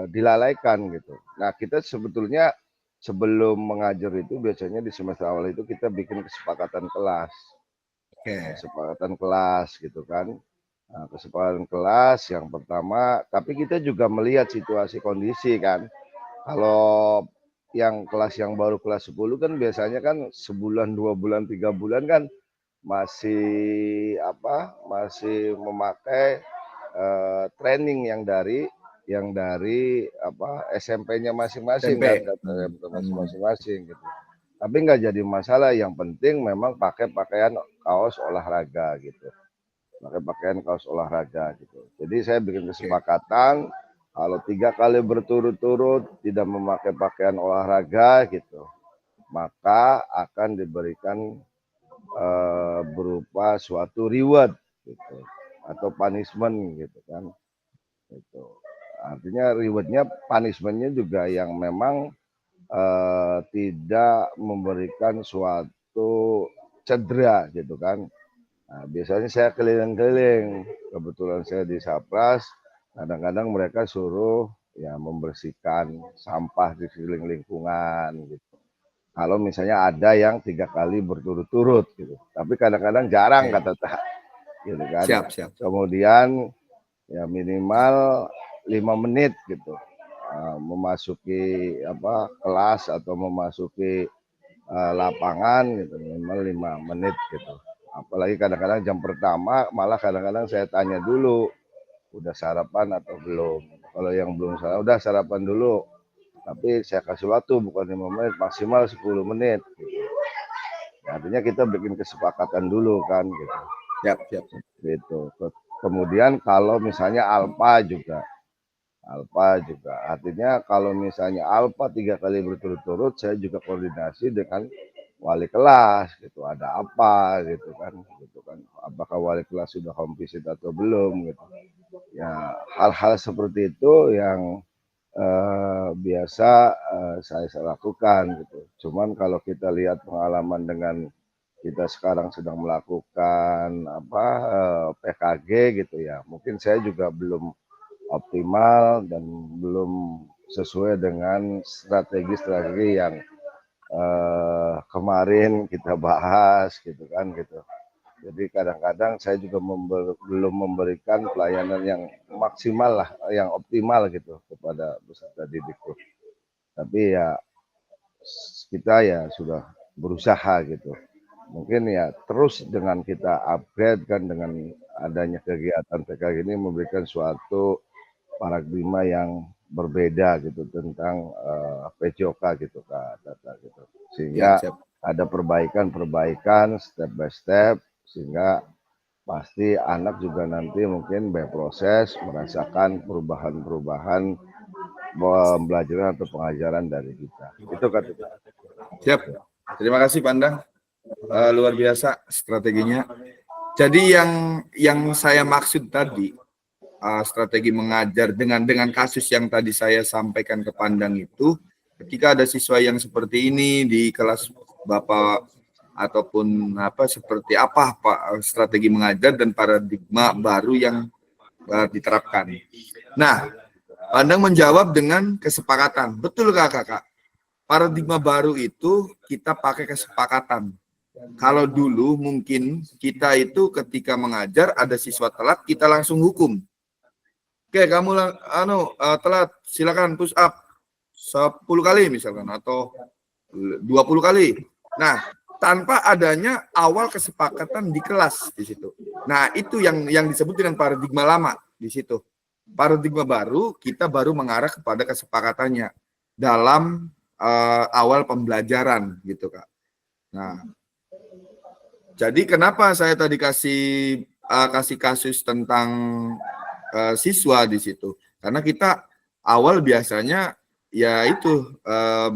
Speaker 6: dilalaikan gitu. Nah kita sebetulnya sebelum mengajar itu biasanya di semester awal itu kita bikin kesepakatan kelas, kesepakatan kelas gitu kan. Nah, kesepakatan kelas yang pertama, tapi kita juga melihat situasi kondisi kan. Kalau yang kelas yang baru kelas 10 kan biasanya kan sebulan, 2 bulan, 3 bulan kan masih memakai training yang dari yang dari SMP-nya masing-masing
Speaker 1: SMP.
Speaker 6: kan, masing-masing gitu. Tapi nggak jadi masalah, yang penting memang pakai pakaian kaos olahraga gitu. Pakai pakaian kaos olahraga gitu. Jadi saya bikin kesepakatan kalau 3 kali berturut-turut tidak memakai pakaian olahraga gitu, maka akan diberikan berupa suatu reward gitu atau punishment gitu kan. Itu artinya rewardnya, punishmentnya juga yang memang tidak memberikan suatu cedera gitu kan. Nah, biasanya saya keliling-keliling, kebetulan saya di Sapras, kadang-kadang mereka suruh ya membersihkan sampah di sekeliling lingkungan gitu. Kalau misalnya ada yang 3 kali berturut-turut gitu, tapi kadang-kadang jarang kata tak gitu kan.
Speaker 1: Siap.
Speaker 6: Kemudian ya minimal 5 menit gitu, memasuki kelas atau memasuki lapangan gitu, minimal 5 menit gitu. Apalagi kadang-kadang jam pertama malah kadang-kadang saya tanya dulu udah sarapan atau belum. Kalau yang belum sarapan, udah sarapan dulu, tapi saya kasih waktu bukan 5 menit, maksimal 10 menit gitu. Artinya kita bikin kesepakatan dulu kan gitu.
Speaker 1: Siap.
Speaker 6: Gitu. Kemudian kalau misalnya Alpa juga, artinya kalau misalnya Alpa 3 kali berturut-turut, saya juga koordinasi dengan wali kelas gitu, ada apa gitu kan, apakah wali kelas sudah home visit atau belum gitu. Ya hal-hal seperti itu yang biasa saya lakukan gitu. Cuman kalau kita lihat pengalaman dengan kita sekarang sedang melakukan PKG gitu ya, mungkin saya juga belum optimal dan belum sesuai dengan strategi yang kemarin kita bahas gitu kan gitu. Jadi kadang-kadang saya juga belum memberikan pelayanan yang maksimal lah, yang optimal gitu kepada peserta didik. Tapi ya kita ya sudah berusaha gitu. Mungkin ya terus dengan kita upgrade kan, dengan adanya kegiatan PKG ini memberikan suatu paradigma yang berbeda gitu tentang PJOK gitu Kak Tata gitu. Sehingga ada perbaikan step by step, sehingga pasti anak juga nanti mungkin berproses merasakan perubahan-perubahan pembelajaran atau pengajaran dari kita. Itu Kak Tata.
Speaker 1: Siap. Terima kasih Pandang. Luar biasa strateginya. Jadi yang saya maksud tadi, strategi mengajar dengan kasus yang tadi saya sampaikan ke Pandang itu, ketika ada siswa yang seperti ini di kelas Bapak ataupun seperti apa Pak strategi mengajar dan paradigma baru yang diterapkan. Nah, Pandang menjawab dengan kesepakatan. Betul Kakak? Paradigma baru itu kita pakai kesepakatan. Kalau dulu mungkin kita itu ketika mengajar ada siswa telat, kita langsung hukum. Oke, kamu telat, silakan push up 10 kali misalkan atau 20 kali. Nah, tanpa adanya awal kesepakatan di kelas di situ. Nah, itu yang disebut dengan paradigma lama di situ. Paradigma baru kita baru mengarah kepada kesepakatannya dalam awal pembelajaran gitu, Kak. Nah, jadi kenapa saya tadi kasih kasus tentang siswa di situ? Karena kita awal biasanya ya itu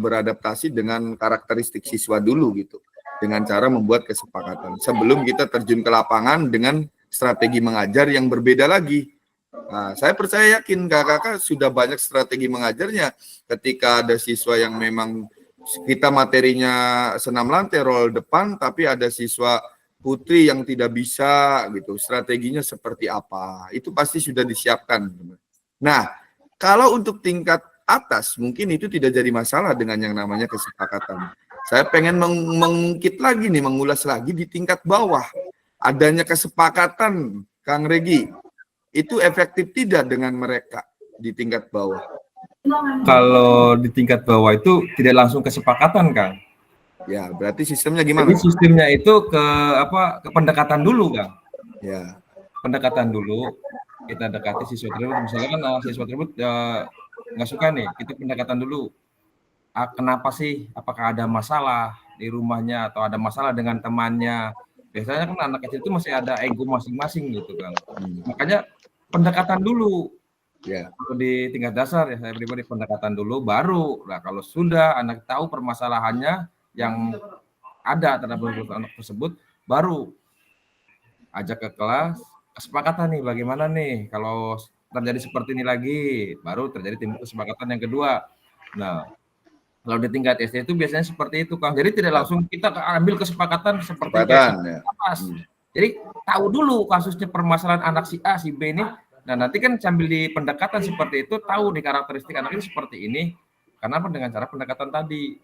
Speaker 1: beradaptasi dengan karakteristik siswa dulu gitu, dengan cara membuat kesepakatan sebelum kita terjun ke lapangan dengan strategi mengajar yang berbeda lagi. Nah, saya percaya yakin kakak sudah banyak strategi mengajarnya ketika ada siswa yang memang kita materinya senam lantai roll depan, tapi ada siswa putri yang tidak bisa gitu, strateginya seperti apa, itu pasti sudah disiapkan. Nah, kalau untuk tingkat atas mungkin itu tidak jadi masalah dengan yang namanya kesepakatan. Saya pengen mengungkit lagi nih, mengulas lagi di tingkat bawah. Adanya kesepakatan, Kang Regi, itu efektif tidak dengan mereka di tingkat bawah?
Speaker 3: Kalau di tingkat bawah itu tidak langsung kesepakatan, Kang.
Speaker 1: Ya, berarti sistemnya gimana?
Speaker 3: Jadi sistemnya itu ke pendekatan dulu, Kang.
Speaker 1: Ya.
Speaker 3: Pendekatan dulu. kita dekati siswa tersebut. Misalnya kan siswa tersebut nggak suka nih, kita pendekatan dulu. Kenapa sih? Apakah ada masalah di rumahnya atau ada masalah dengan temannya? Biasanya kan anak kecil itu masih ada ego masing-masing gitu kan. Makanya pendekatan dulu.
Speaker 1: Ya.
Speaker 3: Kalau di tingkat dasar ya saya pribadi pendekatan dulu, baru nah kalau sudah anak tahu permasalahannya yang ada terhadap anak tersebut, baru ajak ke kelas, kesepakatan nih bagaimana nih kalau terjadi seperti ini lagi, baru terjadi timbul kesepakatan yang kedua. Nah, kalau di tingkat SD itu biasanya seperti itu, Kang. Jadi tidak langsung kita ambil kesepakatan seperti
Speaker 1: Kesempatan, ya.
Speaker 3: Jadi tahu dulu kasusnya permasalahan anak si A, si B ini. Nah, nanti kan sambil di pendekatan seperti itu, tahu nih karakteristik anak ini seperti ini. Kenapa dengan cara pendekatan tadi?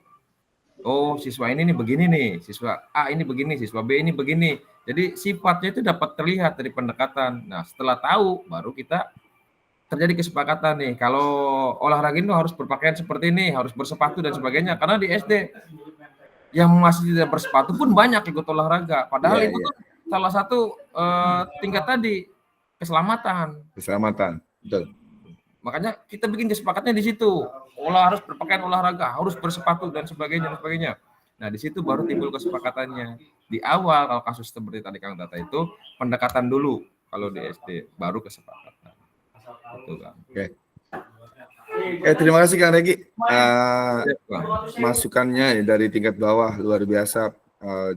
Speaker 3: Oh, siswa ini nih begini nih, siswa A ini begini, siswa B ini begini. Jadi sifatnya itu dapat terlihat dari pendekatan. Nah, setelah tahu, baru kita terjadi kesepakatan nih. Kalau olahraga itu harus berpakaian seperti ini, harus bersepatu dan sebagainya. Karena di SD yang masih tidak bersepatu pun banyak ikut olahraga. Padahal itu tuh salah satu tingkat tadi keselamatan.
Speaker 1: Keselamatan, betul.
Speaker 3: Makanya kita bikin kesepakatannya di situ. Harus berpakaian olahraga, harus bersepatu dan sebagainya. Nah, di situ baru timbul kesepakatannya. Di awal kalau kasus seperti tadi Kang Tata itu pendekatan dulu kalau di SD, baru kesepakatan. Betul, Kang.
Speaker 1: Oke. Terima kasih Kang Regi. Masukannya dari tingkat bawah luar biasa,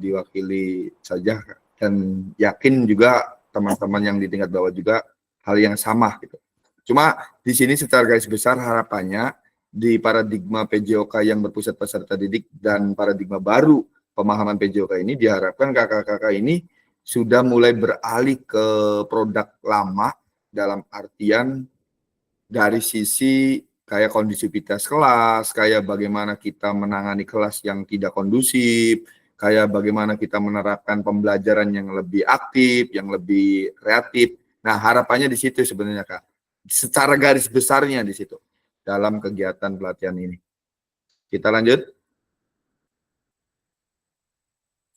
Speaker 1: diwakili saja, dan yakin juga teman-teman yang di tingkat bawah juga hal yang sama gitu. Cuma di sini secara garis besar harapannya di paradigma PJOK yang berpusat peserta didik dan paradigma baru pemahaman PJOK ini diharapkan kakak-kakak ini sudah mulai beralih ke produk lama dalam artian dari sisi kayak kondusivitas kelas, kayak bagaimana kita menangani kelas yang tidak kondusif, kayak bagaimana kita menerapkan pembelajaran yang lebih aktif, yang lebih kreatif. Nah, harapannya di situ sebenarnya, Kak. Secara garis besarnya di situ dalam kegiatan pelatihan ini. Kita lanjut.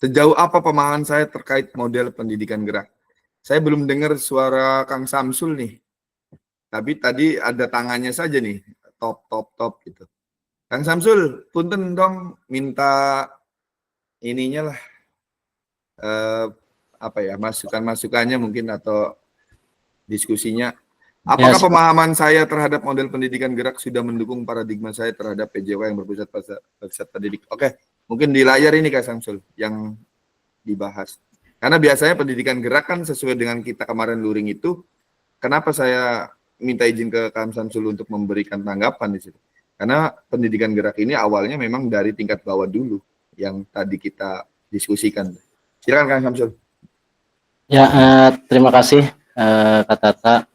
Speaker 1: Sejauh apa pemahaman saya terkait model pendidikan gerak? Saya belum dengar suara Kang Samsul nih. Tapi tadi ada tangannya saja nih, top gitu. Kang Samsul, punten dong minta ininya lah, masukannya mungkin atau diskusinya. Apakah pemahaman saya terhadap model pendidikan gerak sudah mendukung paradigma saya terhadap PJOK yang berpusat peserta didik? Oke, mungkin di layar ini Kak Samsul yang dibahas. Karena biasanya pendidikan gerak kan sesuai dengan kita kemarin luring itu. Kenapa saya minta izin ke Kang Samsul untuk memberikan tanggapan di situ? Karena pendidikan gerak ini awalnya memang dari tingkat bawah dulu yang tadi kita diskusikan. Silakan Kang Samsul.
Speaker 7: Ya, terima kasih Kak Tata.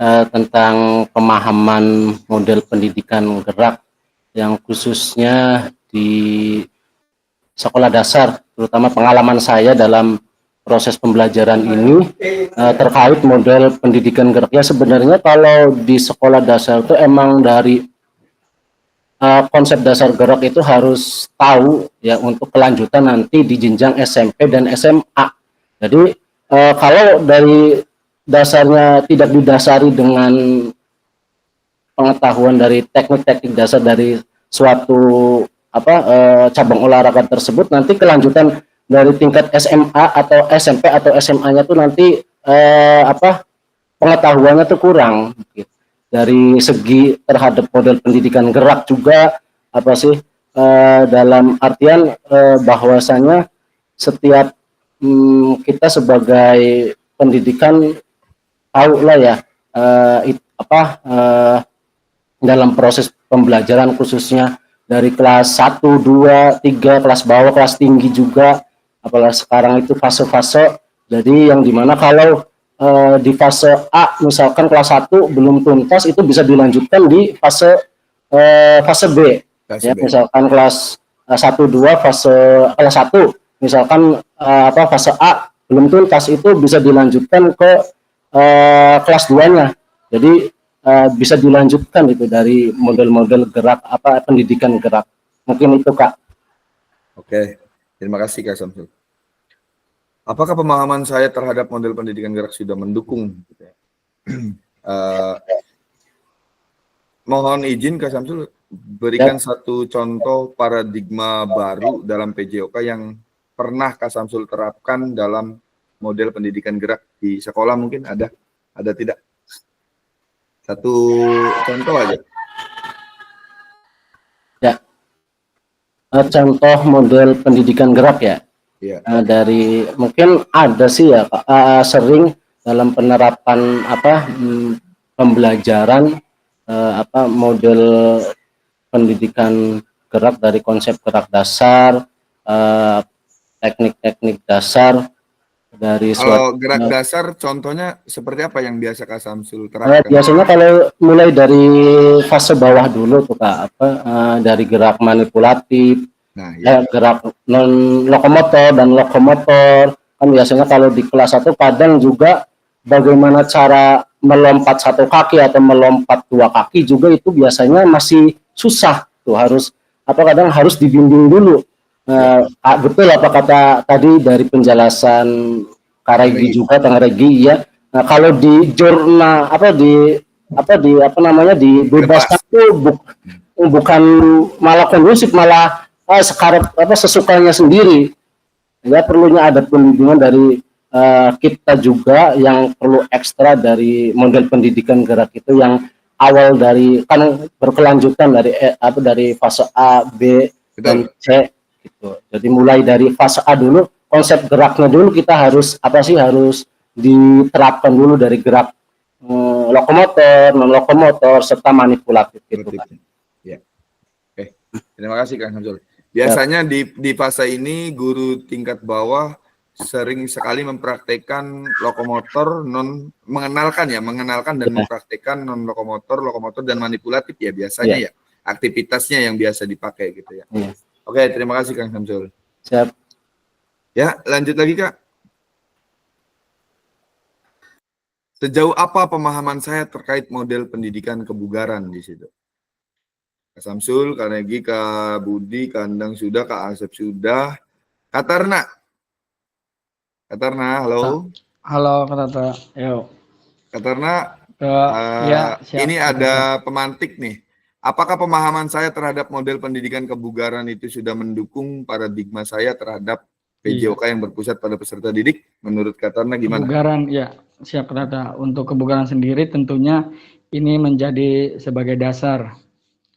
Speaker 7: Tentang pemahaman model pendidikan gerak yang khususnya di sekolah dasar, terutama pengalaman saya dalam proses pembelajaran ini terkait model pendidikan gerak. Ya sebenarnya kalau di sekolah dasar itu emang dari konsep dasar gerak itu harus tahu ya untuk kelanjutan nanti di jenjang SMP dan SMA. Jadi kalau dari dasarnya tidak didasari dengan pengetahuan dari teknik-teknik dasar dari suatu cabang olahraga tersebut, nanti kelanjutan dari tingkat SMA atau SMP atau SMA-nya tuh nanti pengetahuannya tuh kurang gitu. Dari segi terhadap model pendidikan gerak juga dalam artian bahwasanya setiap kita sebagai pendidikan tahu lah ya dalam proses pembelajaran khususnya dari kelas 1, 2, 3, kelas bawah, kelas tinggi juga, apalagi sekarang itu fase-fase. Jadi yang dimana kalau di fase A misalkan kelas 1 belum tuntas, itu bisa dilanjutkan di fase B. Ya, misalkan kelas 1, 2 kelas 1 misalkan fase A belum tuntas, itu bisa dilanjutkan ke kelas 2-nya. Jadi bisa dilanjutkan itu dari model-model gerak pendidikan gerak. Mungkin itu Kak.
Speaker 1: Oke, terima kasih Kak Samsul. Apakah pemahaman saya terhadap model pendidikan gerak sudah mendukung? Eh, mohon izin Kak Samsul berikan satu contoh paradigma baru dalam PJOK yang pernah Kak Samsul terapkan dalam model pendidikan gerak di sekolah, mungkin ada tidak? Satu contoh aja.
Speaker 7: Ya, contoh model pendidikan gerak ya.
Speaker 1: Iya.
Speaker 7: Dari mungkin ada sih ya Kak, sering dalam penerapan pembelajaran model pendidikan gerak dari konsep gerak dasar, teknik-teknik dasar dari
Speaker 1: Kalau
Speaker 7: suatu
Speaker 1: gerak dasar contohnya seperti apa yang biasa Kak Samsul terapkan?
Speaker 7: biasanya kalau mulai dari fase bawah dulu tuh Kak, dari gerak manipulatif,
Speaker 1: Nah, ya.
Speaker 7: gerak non lokomotor dan lokomotor. Kan biasanya kalau di kelas 1 kadang juga bagaimana cara melompat satu kaki atau melompat dua kaki juga itu biasanya masih susah tuh, harus kadang harus dibimbing dulu. Betul apa kata tadi dari penjelasan Kak Regi juga, Kang Regi ya. Nah, kalau di jurnal dibebaskan tuh bukan malah kondusif, malah sesukanya sendiri. Ya perlunya ada pembimbingan dari kita juga yang perlu ekstra dari model pendidikan gerak itu yang awal dari kan berkelanjutan dari fase A, B, dan C gitu. Jadi mulai dari fase A dulu, konsep geraknya dulu kita harus harus diterapkan dulu dari gerak lokomotor, non lokomotor serta manipulatif gitu kan.
Speaker 1: Ya. Oke. Terima kasih Kang Samsul. Biasanya di fase ini guru tingkat bawah sering sekali mempraktekkan mengenalkan dan mempraktekkan non lokomotor dan manipulatif ya biasanya ya. Aktivitasnya yang biasa dipakai gitu ya. Oke, terima kasih Kang Samsul.
Speaker 7: Siap.
Speaker 1: Ya, lanjut lagi Kak. Sejauh apa pemahaman saya terkait model pendidikan kebugaran di situ? Kak Samsul, Kak Regi, Kak Budi, Kak Andang sudah, Kak Asep sudah. Kak Tarna. Kak Tarna, halo.
Speaker 2: Halo Kak Tata. Yo.
Speaker 1: Kak Tarna,
Speaker 2: siap,
Speaker 1: ini ada pemantik nih. Apakah pemahaman saya terhadap model pendidikan kebugaran itu sudah mendukung paradigma saya terhadap PJOK yang berpusat pada peserta didik? Menurut Kak Tarna gimana?
Speaker 8: Kebugaran, ya siap Kak Tata. Untuk kebugaran sendiri tentunya ini menjadi sebagai dasar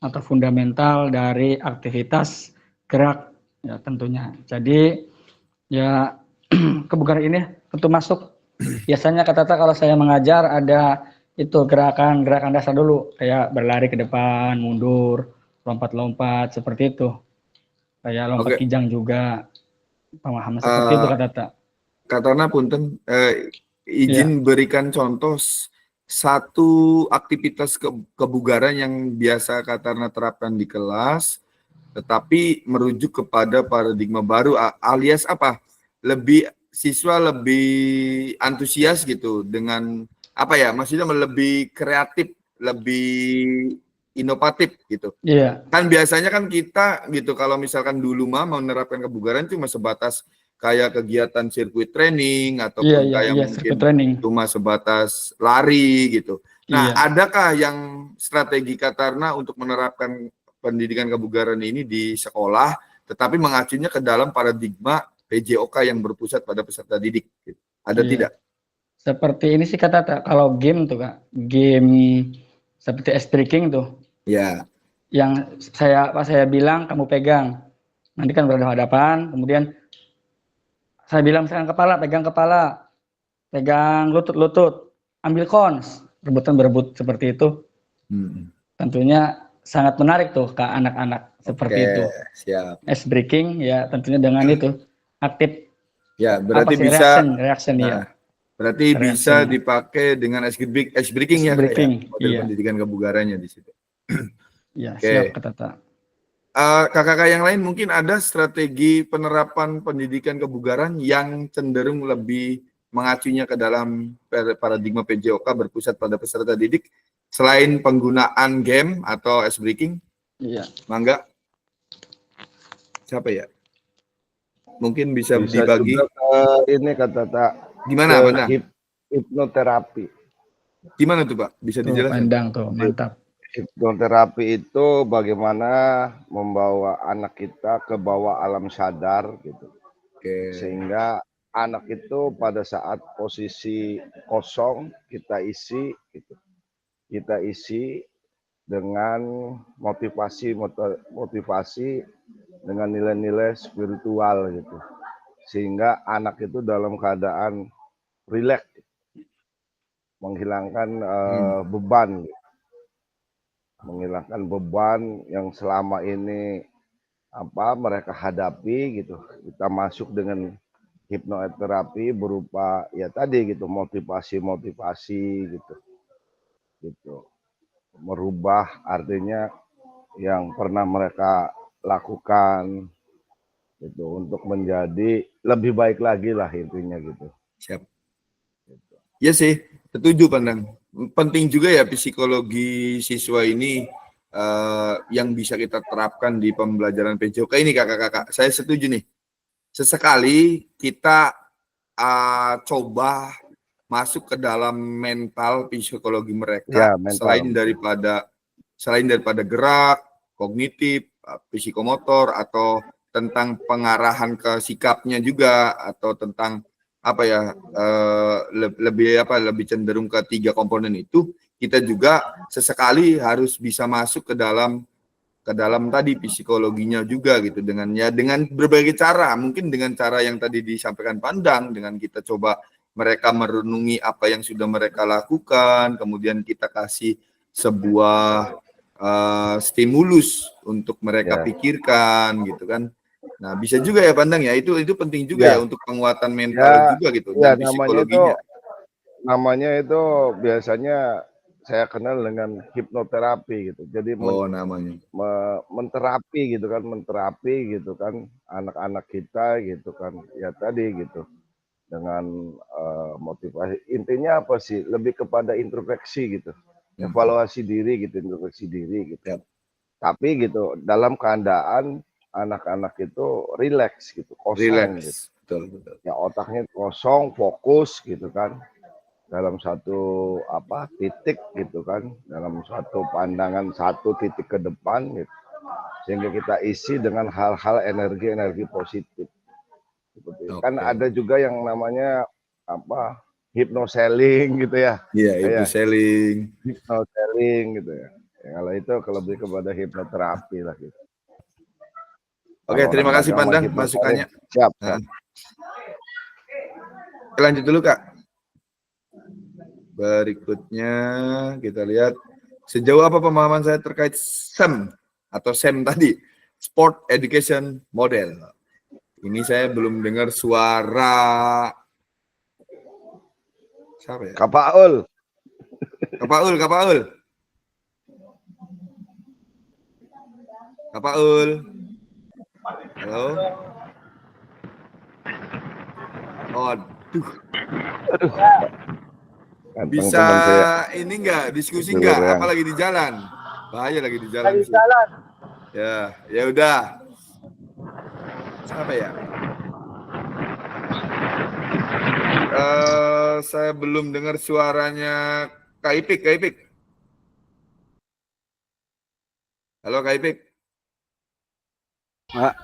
Speaker 8: atau fundamental dari aktivitas gerak ya tentunya. Jadi ya kebugaran ini tentu masuk. Biasanya Kak Tata kalau saya mengajar ada itu gerakan dasar dulu, kayak berlari ke depan, mundur, lompat-lompat seperti itu. Kayak lompat kijang juga. Pemahaman seperti itu Kak Tata.
Speaker 1: Kak Tarna punten izin berikan contoh satu aktivitas kebugaran yang biasa Kak Tarna terapkan di kelas, tetapi merujuk kepada paradigma baru alias apa? Siswa lebih antusias gitu dengan maksudnya lebih kreatif, lebih inovatif gitu.
Speaker 8: Iya.
Speaker 1: Kan biasanya kan kita gitu kalau misalkan dulu menerapkan kebugaran cuma sebatas kayak kegiatan sirkuit training ataupun mungkin cuma sebatas lari gitu. Nah, adakah yang strategi Kak Tarna untuk menerapkan pendidikan kebugaran ini di sekolah tetapi mengacunya ke dalam paradigma PJOK yang berpusat pada peserta didik? Gitu. Ada tidak?
Speaker 8: Seperti ini sih Kak Tata, kalau game tuh Kak, game seperti ice breaking tuh.
Speaker 1: Ya.
Speaker 8: Yang saya bilang kamu pegang. Nanti kan berhadapan, kemudian saya bilang misalkan pegang kepala, pegang lutut, ambil cons, rebutan berebut seperti itu. Tentunya sangat menarik tuh ke anak-anak seperti itu.
Speaker 1: Siap.
Speaker 8: Ice breaking ya tentunya dengan itu aktif.
Speaker 1: Ya, berarti bisa
Speaker 8: reaction ya.
Speaker 1: Berarti bisa dipakai dengan ice breaking ya, model pendidikan kebugarannya di situ.
Speaker 8: Ya, siap Kak Tata.
Speaker 1: Kakak-kakak yang lain mungkin ada strategi penerapan pendidikan kebugaran yang cenderung lebih mengacunya ke dalam paradigma PJOK berpusat pada peserta didik selain penggunaan game atau ice breaking?
Speaker 8: Iya.
Speaker 1: Mangga. Siapa ya? Mungkin bisa dibagi.
Speaker 6: Juga ini kata
Speaker 1: gimana?
Speaker 6: Hipnoterapi.
Speaker 1: Gimana tuh Pak? Bisa
Speaker 8: Tuh
Speaker 1: dijelaskan?
Speaker 8: pandang tuh, mantap.
Speaker 6: Hipnoterapi itu bagaimana membawa anak kita ke bawah alam sadar gitu.
Speaker 1: Oke.
Speaker 6: Sehingga anak itu pada saat posisi kosong kita isi gitu. Kita isi dengan motivasi dengan nilai-nilai spiritual gitu. Sehingga anak itu dalam keadaan rileks, menghilangkan beban, menghilangkan beban yang selama ini mereka hadapi gitu. Kita masuk dengan hipnoterapi berupa ya tadi gitu, motivasi gitu, merubah artinya yang pernah mereka lakukan gitu untuk menjadi lebih baik lagi lah intinya gitu.
Speaker 1: Siap. Ya sih, setuju Pandang. Penting juga ya psikologi siswa ini yang bisa kita terapkan di pembelajaran PJOK ini kakak-kakak. Saya setuju nih. Sesekali kita coba masuk ke dalam mental psikologi mereka,
Speaker 6: Ya, mental.
Speaker 1: selain daripada gerak, kognitif, psikomotor, atau tentang pengarahan ke sikapnya juga, atau tentang lebih cenderung ke 3 komponen itu. Kita juga sesekali harus bisa masuk ke dalam tadi psikologinya juga gitu, dengan berbagai cara, mungkin dengan cara yang tadi disampaikan Pandang, dengan kita coba mereka merenungi apa yang sudah mereka lakukan, kemudian kita kasih sebuah stimulus untuk mereka pikirkan gitu kan. Nah, bisa juga ya Pandang ya, itu penting juga ya untuk penguatan mental juga gitu, dan psikologinya.
Speaker 6: Namanya itu biasanya saya kenal dengan hipnoterapi gitu. Jadi
Speaker 1: namanya
Speaker 6: menterapi gitu kan anak-anak kita gitu kan. Ya tadi gitu. Dengan motivasi. Intinya apa sih? Lebih kepada introspeksi gitu. Evaluasi diri gitu, introspeksi diri gitu. Tapi gitu dalam keadaan anak-anak itu rileks gitu, kosong gitu.
Speaker 1: Betul.
Speaker 6: Ya otaknya kosong, fokus gitu kan. Dalam satu titik gitu kan, dalam satu pandangan, satu titik ke depan gitu. Sehingga kita isi dengan hal-hal energi positif. Kan ada juga yang namanya hypnoselling gitu ya.
Speaker 1: Iya, hypnoselling
Speaker 6: gitu ya. Kalau itu lebih kepada hipnoterapi lah gitu.
Speaker 1: Oke, terima kasih Pandang masukannya.
Speaker 6: Siap.
Speaker 1: Lanjut dulu Kak. Berikutnya kita lihat sejauh apa pemahaman saya terkait SEM atau SEM tadi, Sport Education Model. Ini saya belum dengar suara siapa ya?
Speaker 6: Kak Paul.
Speaker 1: Halo. Aduh. Bisa ini enggak diskusi enggak? Apa lagi di jalan? Bahaya lagi di jalan. Ya udah. Siapa ya? Saya belum dengar suaranya Kak Ipik. Halo Kak Ipik. Kak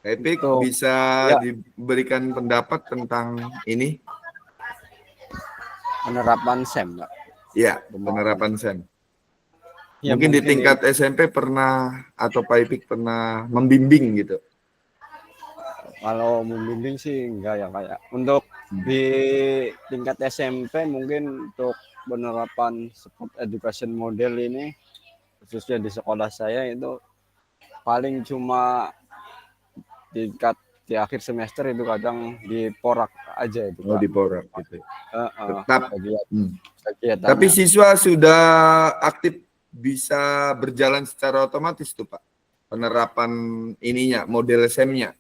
Speaker 1: Ipik bisa diberikan pendapat tentang ini?
Speaker 9: Penerapan SEM, Pak.
Speaker 1: Iya, penerapan SEM. Ya, mungkin di tingkat SMP pernah atau Pak Ipik pernah membimbing gitu.
Speaker 9: Kalau membimbing sih enggak ya kayak. Untuk di tingkat SMP mungkin untuk penerapan sport education model ini khususnya di sekolah saya itu paling cuma tingkat di akhir semester itu kadang di porak aja itu.
Speaker 1: Di porak gitu.
Speaker 9: Tetap.
Speaker 1: Tapi siswa sudah aktif bisa berjalan secara otomatis tuh Pak, penerapan ininya, model SEM-nya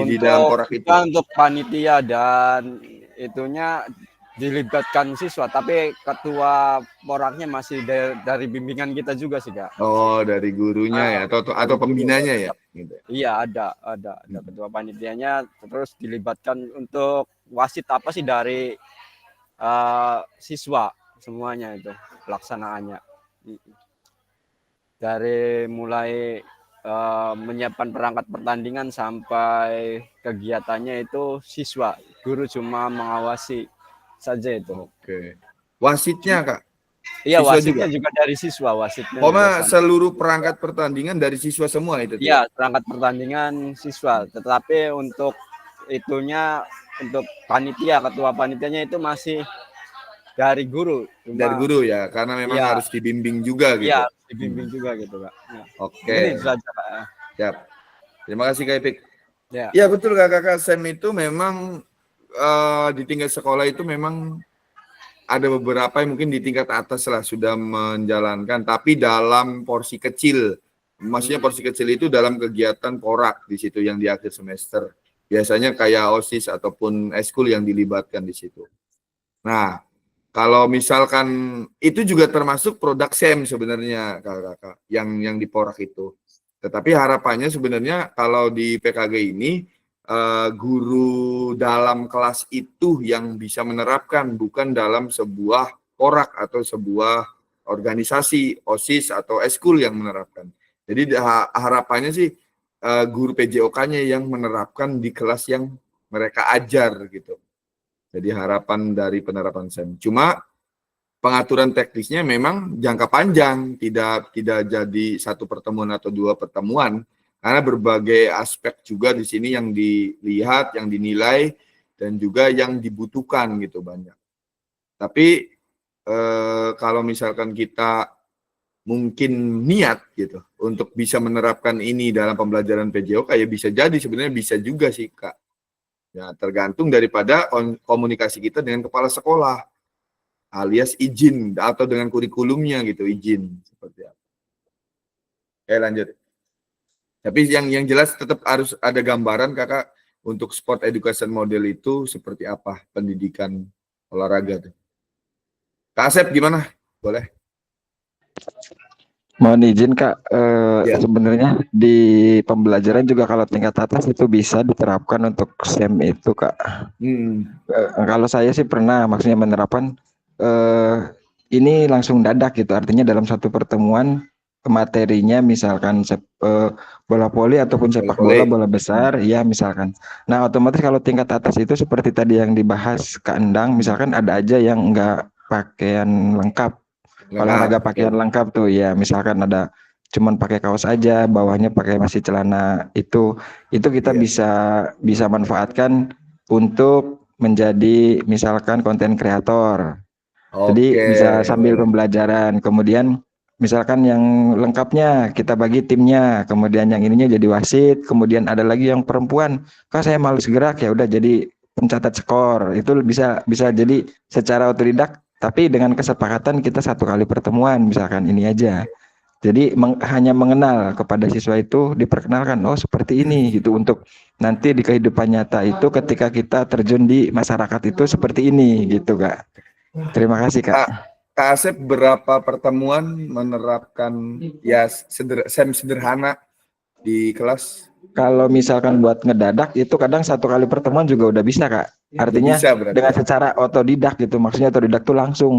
Speaker 1: di dalam porak itu.
Speaker 9: Untuk panitia dan itunya dilibatkan siswa, tapi ketua poraknya masih dari bimbingan kita juga sih Kak.
Speaker 1: Dari gurunya ya atau pembinanya ya? Gitu.
Speaker 9: Iya ada ketua panitianya, terus dilibatkan untuk wasit apa sih dari siswa semuanya itu pelaksanaannya. Dari mulai menyiapkan perangkat pertandingan sampai kegiatannya itu siswa, guru cuma mengawasi saja itu.
Speaker 1: Oke. Wasitnya Kak?
Speaker 9: Iya,
Speaker 1: Siswa
Speaker 9: wasitnya juga dari siswa, wasitnya juga sama.
Speaker 1: seluruh perangkat pertandingan dari siswa semua itu?
Speaker 9: Iya, perangkat pertandingan siswa, tetapi untuk itunya, untuk panitia, ketua panitianya itu masih dari guru.
Speaker 1: Dari guru ya, karena memang
Speaker 9: Iya.
Speaker 1: harus dibimbing juga gitu.
Speaker 9: Iya, dibimbing juga gitu Kak. Ya.
Speaker 1: Oke.
Speaker 9: Mungkin itu saja Kak.
Speaker 1: Siap. Terima kasih Kak Ipik.
Speaker 9: Ya.
Speaker 1: Ya betul Kakak Sam itu memang di tingkat sekolah itu memang ada beberapa yang mungkin di tingkat atas lah sudah menjalankan, tapi dalam porsi kecil. Maksudnya porsi kecil itu dalam kegiatan porak di situ yang di akhir semester. Biasanya kayak OSIS ataupun eskul yang dilibatkan di situ. Nah, kalau misalkan itu juga termasuk produk SEM sebenarnya kakak yang di porak itu. Tetapi harapannya sebenarnya kalau di PKG ini guru dalam kelas itu yang bisa menerapkan, bukan dalam sebuah porak atau sebuah organisasi OSIS atau eskul yang menerapkan. Jadi harapannya sih guru PJOK-nya yang menerapkan di kelas yang mereka ajar gitu. Jadi harapan dari penerapan SEM. Cuma pengaturan teknisnya memang jangka panjang, tidak jadi satu pertemuan atau dua pertemuan, karena berbagai aspek juga di sini yang dilihat, yang dinilai, dan juga yang dibutuhkan gitu banyak. Tapi kalau misalkan kita mungkin niat gitu untuk bisa menerapkan ini dalam pembelajaran PJOK, ya bisa jadi sebenarnya bisa juga sih Kak. Ya, tergantung daripada komunikasi kita dengan kepala sekolah, alias izin atau dengan kurikulumnya gitu, izin seperti apa. Oke, lanjut. Tapi yang jelas tetap harus ada gambaran Kakak untuk sport education model itu seperti apa pendidikan olahraga tuh. Kak Asep gimana? Boleh.
Speaker 4: Mohon izin Kak,
Speaker 1: Ya.
Speaker 4: sebenarnya di pembelajaran juga kalau tingkat atas itu bisa diterapkan untuk SEM itu Kak. Kalau saya sih pernah maksudnya menerapkan ini langsung dadak gitu, artinya dalam satu pertemuan materinya misalkan bola voli ataupun sepak bola, bola besar, ya misalkan. Nah otomatis kalau tingkat atas itu seperti tadi yang dibahas Kak Endang, misalkan ada aja yang enggak pakaian lengkap. Olahraga pakaian lengkap tuh ya, misalkan ada cuman pakai kaos aja, bawahnya pakai masih celana, itu kita bisa manfaatkan untuk menjadi misalkan konten kreator. Jadi bisa sambil pembelajaran, kemudian misalkan yang lengkapnya kita bagi timnya, kemudian yang ininya jadi wasit, kemudian ada lagi yang perempuan, Kak saya malas gerak, ya udah jadi pencatat skor. Itu bisa jadi secara otodidak, tapi dengan kesepakatan kita satu kali pertemuan misalkan ini aja. Jadi hanya mengenal kepada siswa itu, diperkenalkan, oh seperti ini gitu, untuk nanti di kehidupan nyata itu ketika kita terjun di masyarakat itu seperti ini gitu Kak. Terima kasih Kak.
Speaker 1: Kak Asep berapa pertemuan menerapkan ya SEM sederhana di kelas?
Speaker 4: Kalau misalkan buat ngedadak itu kadang satu kali pertemuan juga udah bisa Kak. Artinya
Speaker 1: Bisa,
Speaker 4: dengan secara otodidak gitu, maksudnya otodidak tuh langsung.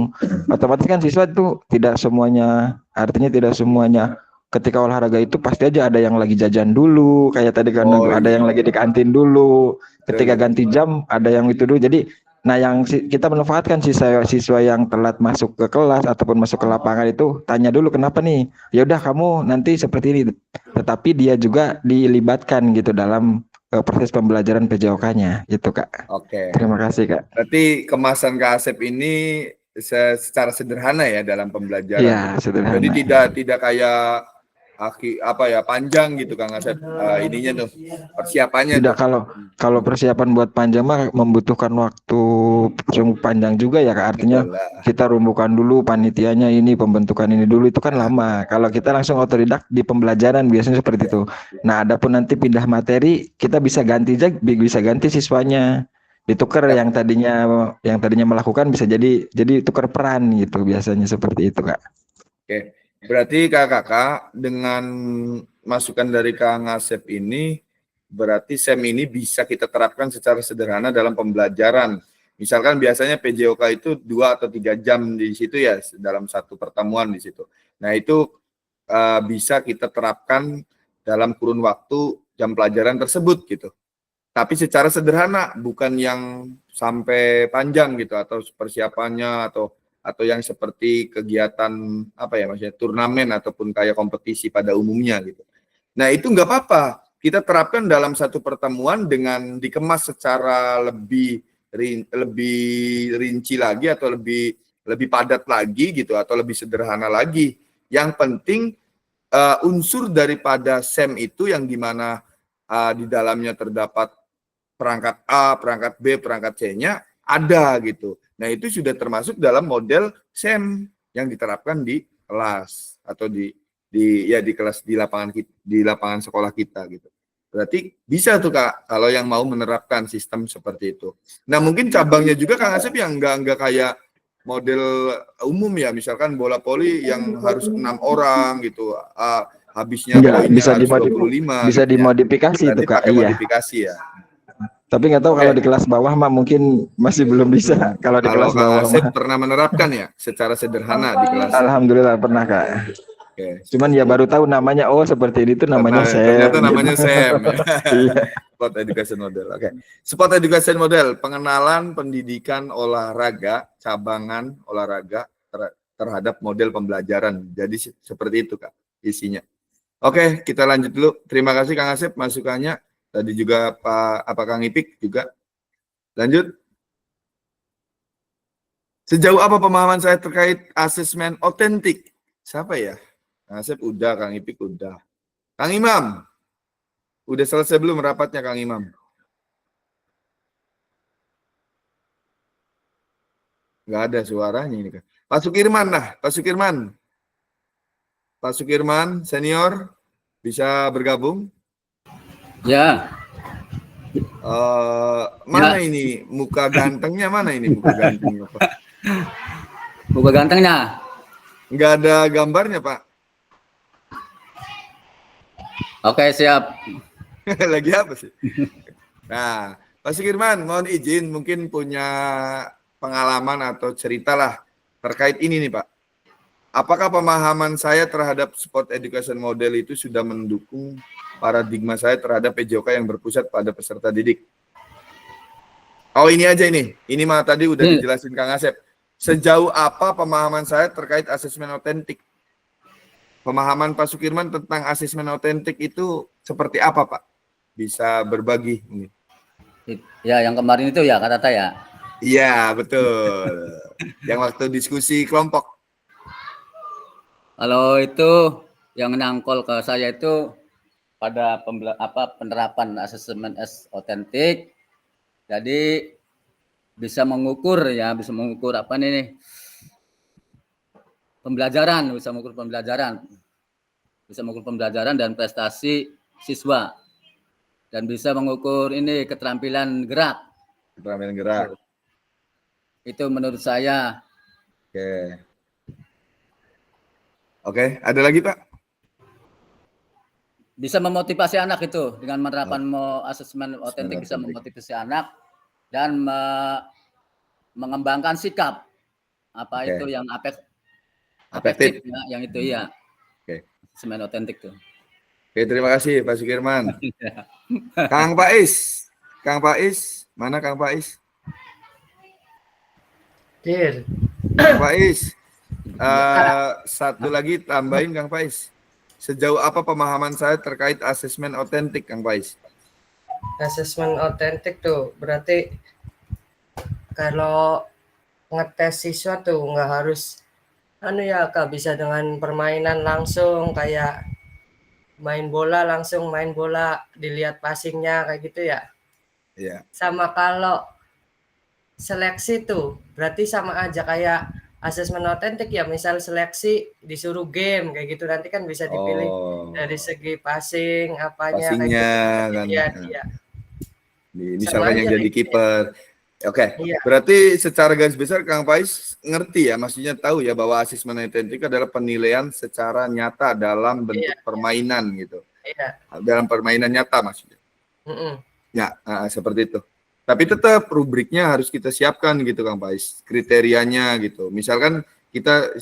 Speaker 4: Otomatis kan siswa tuh tidak semuanya, artinya tidak semuanya ketika olahraga itu pasti aja ada yang lagi jajan dulu, kayak tadi kan ada yang lagi di kantin dulu, ketika ganti jam ada yang itu dulu. Jadi nah yang kita manfaatkan siswa yang telat masuk ke kelas ataupun masuk ke lapangan itu tanya dulu kenapa nih, ya udah kamu nanti seperti ini, tetapi dia juga dilibatkan gitu dalam proses pembelajaran PJOK-nya gitu Kak.
Speaker 1: Oke.
Speaker 4: Terima kasih Kak.
Speaker 1: Berarti kemasan Kak Asep ini secara sederhana ya dalam pembelajaran.
Speaker 4: Iya, sederhana.
Speaker 1: Jadi tidak kayak panjang gitu Kang Asep, ininya tuh persiapannya.
Speaker 4: Tidak, kalau persiapan buat panjang mah membutuhkan waktu sungguh panjang juga ya Kak. Artinya kita rumbukan dulu panitianya, ini pembentukan ini dulu, itu kan lama. Kalau kita langsung otodidak di pembelajaran biasanya seperti itu. Nah adapun nanti pindah materi kita bisa ganti siswanya, ditukar yang tadinya melakukan bisa jadi tukar peran gitu, biasanya seperti itu Kak.
Speaker 1: Oke. Berarti kakak dengan masukan dari Kang Asep ini, berarti SEM ini bisa kita terapkan secara sederhana dalam pembelajaran. Misalkan biasanya PJOK itu 2 atau 3 jam di situ ya dalam satu pertemuan di situ. Nah itu bisa kita terapkan dalam kurun waktu jam pelajaran tersebut gitu. Tapi secara sederhana, bukan yang sampai panjang gitu atau persiapannya atau yang seperti kegiatan apa ya maksudnya turnamen ataupun kayak kompetisi pada umumnya gitu. Nah itu nggak apa-apa. Kita terapkan dalam satu pertemuan dengan dikemas secara lebih rinci lagi atau lebih padat lagi gitu atau lebih sederhana lagi. Yang penting unsur daripada SEM itu yang dimana di dalamnya terdapat perangkat A, perangkat B, perangkat C-nya ada gitu. Nah itu sudah termasuk dalam model SEM yang diterapkan di kelas atau di kelas di lapangan sekolah kita gitu. Berarti bisa tuh Kak kalau yang mau menerapkan sistem seperti itu. Nah mungkin cabangnya juga Kang Asep yang enggak kayak model umum ya, misalkan bola voli yang harus 6 orang gitu. Habisnya poinnya
Speaker 4: bisa
Speaker 1: harus 25
Speaker 4: bisa
Speaker 1: gitu ya.
Speaker 4: dimodifikasi
Speaker 1: Berarti
Speaker 4: itu Kak.
Speaker 1: pakai
Speaker 4: Iya.
Speaker 1: modifikasi ya.
Speaker 4: Tapi nggak tahu kalau di kelas bawah mah mungkin masih belum bisa. Kalau di
Speaker 1: Kalau
Speaker 4: kelas
Speaker 1: Kang
Speaker 4: bawah
Speaker 1: Asep
Speaker 4: mah.
Speaker 1: pernah menerapkan ya secara sederhana di kelas.
Speaker 4: Alhamdulillah pernah Kak.
Speaker 1: Oke.
Speaker 4: Cuman ya baru tahu namanya, oh seperti ini tuh namanya SEM.
Speaker 1: Ternyata namanya
Speaker 4: gitu.
Speaker 1: SEM.
Speaker 4: Iya.
Speaker 1: Sport Education Model. Oke. Sport Education Model, pengenalan pendidikan olahraga, cabangan olahraga terhadap model pembelajaran. Jadi seperti itu Kak isinya. Oke, kita lanjut dulu. Terima kasih Kang Asep masukannya. Tadi juga Kang Ipik juga. Lanjut. Sejauh apa pemahaman saya terkait asesmen otentik? Siapa ya? Kang Asep udah, Kang Ipik udah. Kang Imam, udah selesai belum rapatnya Kang Imam? Nggak ada suaranya ini kan. Pak Sukirman lah, Pak Sukirman. Pak Sukirman, senior, bisa bergabung?
Speaker 10: Ya.
Speaker 1: Mana ini muka gantengnya, mana ini muka gantengnya Pak?
Speaker 10: Muka gantengnya?
Speaker 1: Nggak ada gambarnya Pak.
Speaker 10: Oke, siap.
Speaker 1: Lagi apa sih? Nah, Pak Sukirman, mohon izin mungkin punya pengalaman atau cerita lah terkait ini nih Pak. Apakah pemahaman saya terhadap sport education model itu sudah mendukung paradigma saya terhadap PJOK yang berpusat pada peserta didik? Oh ini aja ini mah tadi udah dijelasin Kang Asep. Sejauh apa pemahaman saya terkait asesmen otentik? Pemahaman Pak Sukirman tentang asesmen otentik itu seperti apa Pak? Bisa berbagi ini.
Speaker 10: Ya yang kemarin itu ya Kak Tata ya?
Speaker 1: Iya betul. Yang waktu diskusi kelompok.
Speaker 10: Kalau itu yang nangkol ke saya itu pada penerapan asesmen otentik. Jadi bisa mengukur apa nih? Pembelajaran, bisa mengukur pembelajaran dan prestasi siswa. Dan bisa mengukur ini keterampilan gerak.
Speaker 1: Keterampilan gerak.
Speaker 10: Itu menurut saya.
Speaker 1: Oke, ada lagi Pak?
Speaker 10: Bisa memotivasi anak itu dengan penerapan asesmen otentik bisa memotivasi anak dan mengembangkan sikap itu yang afektif ya, yang itu ya. Asesmen otentik tuh.
Speaker 1: Oke, terima kasih Pak Sukirman. Kang Faiz, mana Kang Faiz? Kang Faiz, satu lagi tambahin Kang Faiz. Sejauh apa pemahaman saya terkait asesmen otentik Kang Faiz?
Speaker 2: Asesmen otentik tuh berarti kalau ngetes siswa tuh nggak harus Kak, bisa dengan permainan langsung kayak main bola dilihat passingnya kayak gitu ya.
Speaker 1: Iya.
Speaker 2: Sama kalau seleksi tuh berarti sama aja kayak asesmen otentik ya, misal seleksi disuruh game kayak gitu nanti kan bisa dipilih dari segi passing apanya
Speaker 1: passingnya
Speaker 2: kayak gitu.
Speaker 1: kan.
Speaker 2: Iya.
Speaker 1: Misalkan yang jadi kiper. Oke. Iya. Berarti secara garis besar Kang Faiz ngerti ya, maksudnya tahu ya bahwa asesmen otentik adalah penilaian secara nyata dalam bentuk permainan gitu.
Speaker 2: Iya.
Speaker 1: Dalam permainan nyata maksudnya. Ya, seperti itu. Tapi tetap rubriknya harus kita siapkan gitu Kang Pais, kriterianya gitu. Misalkan kita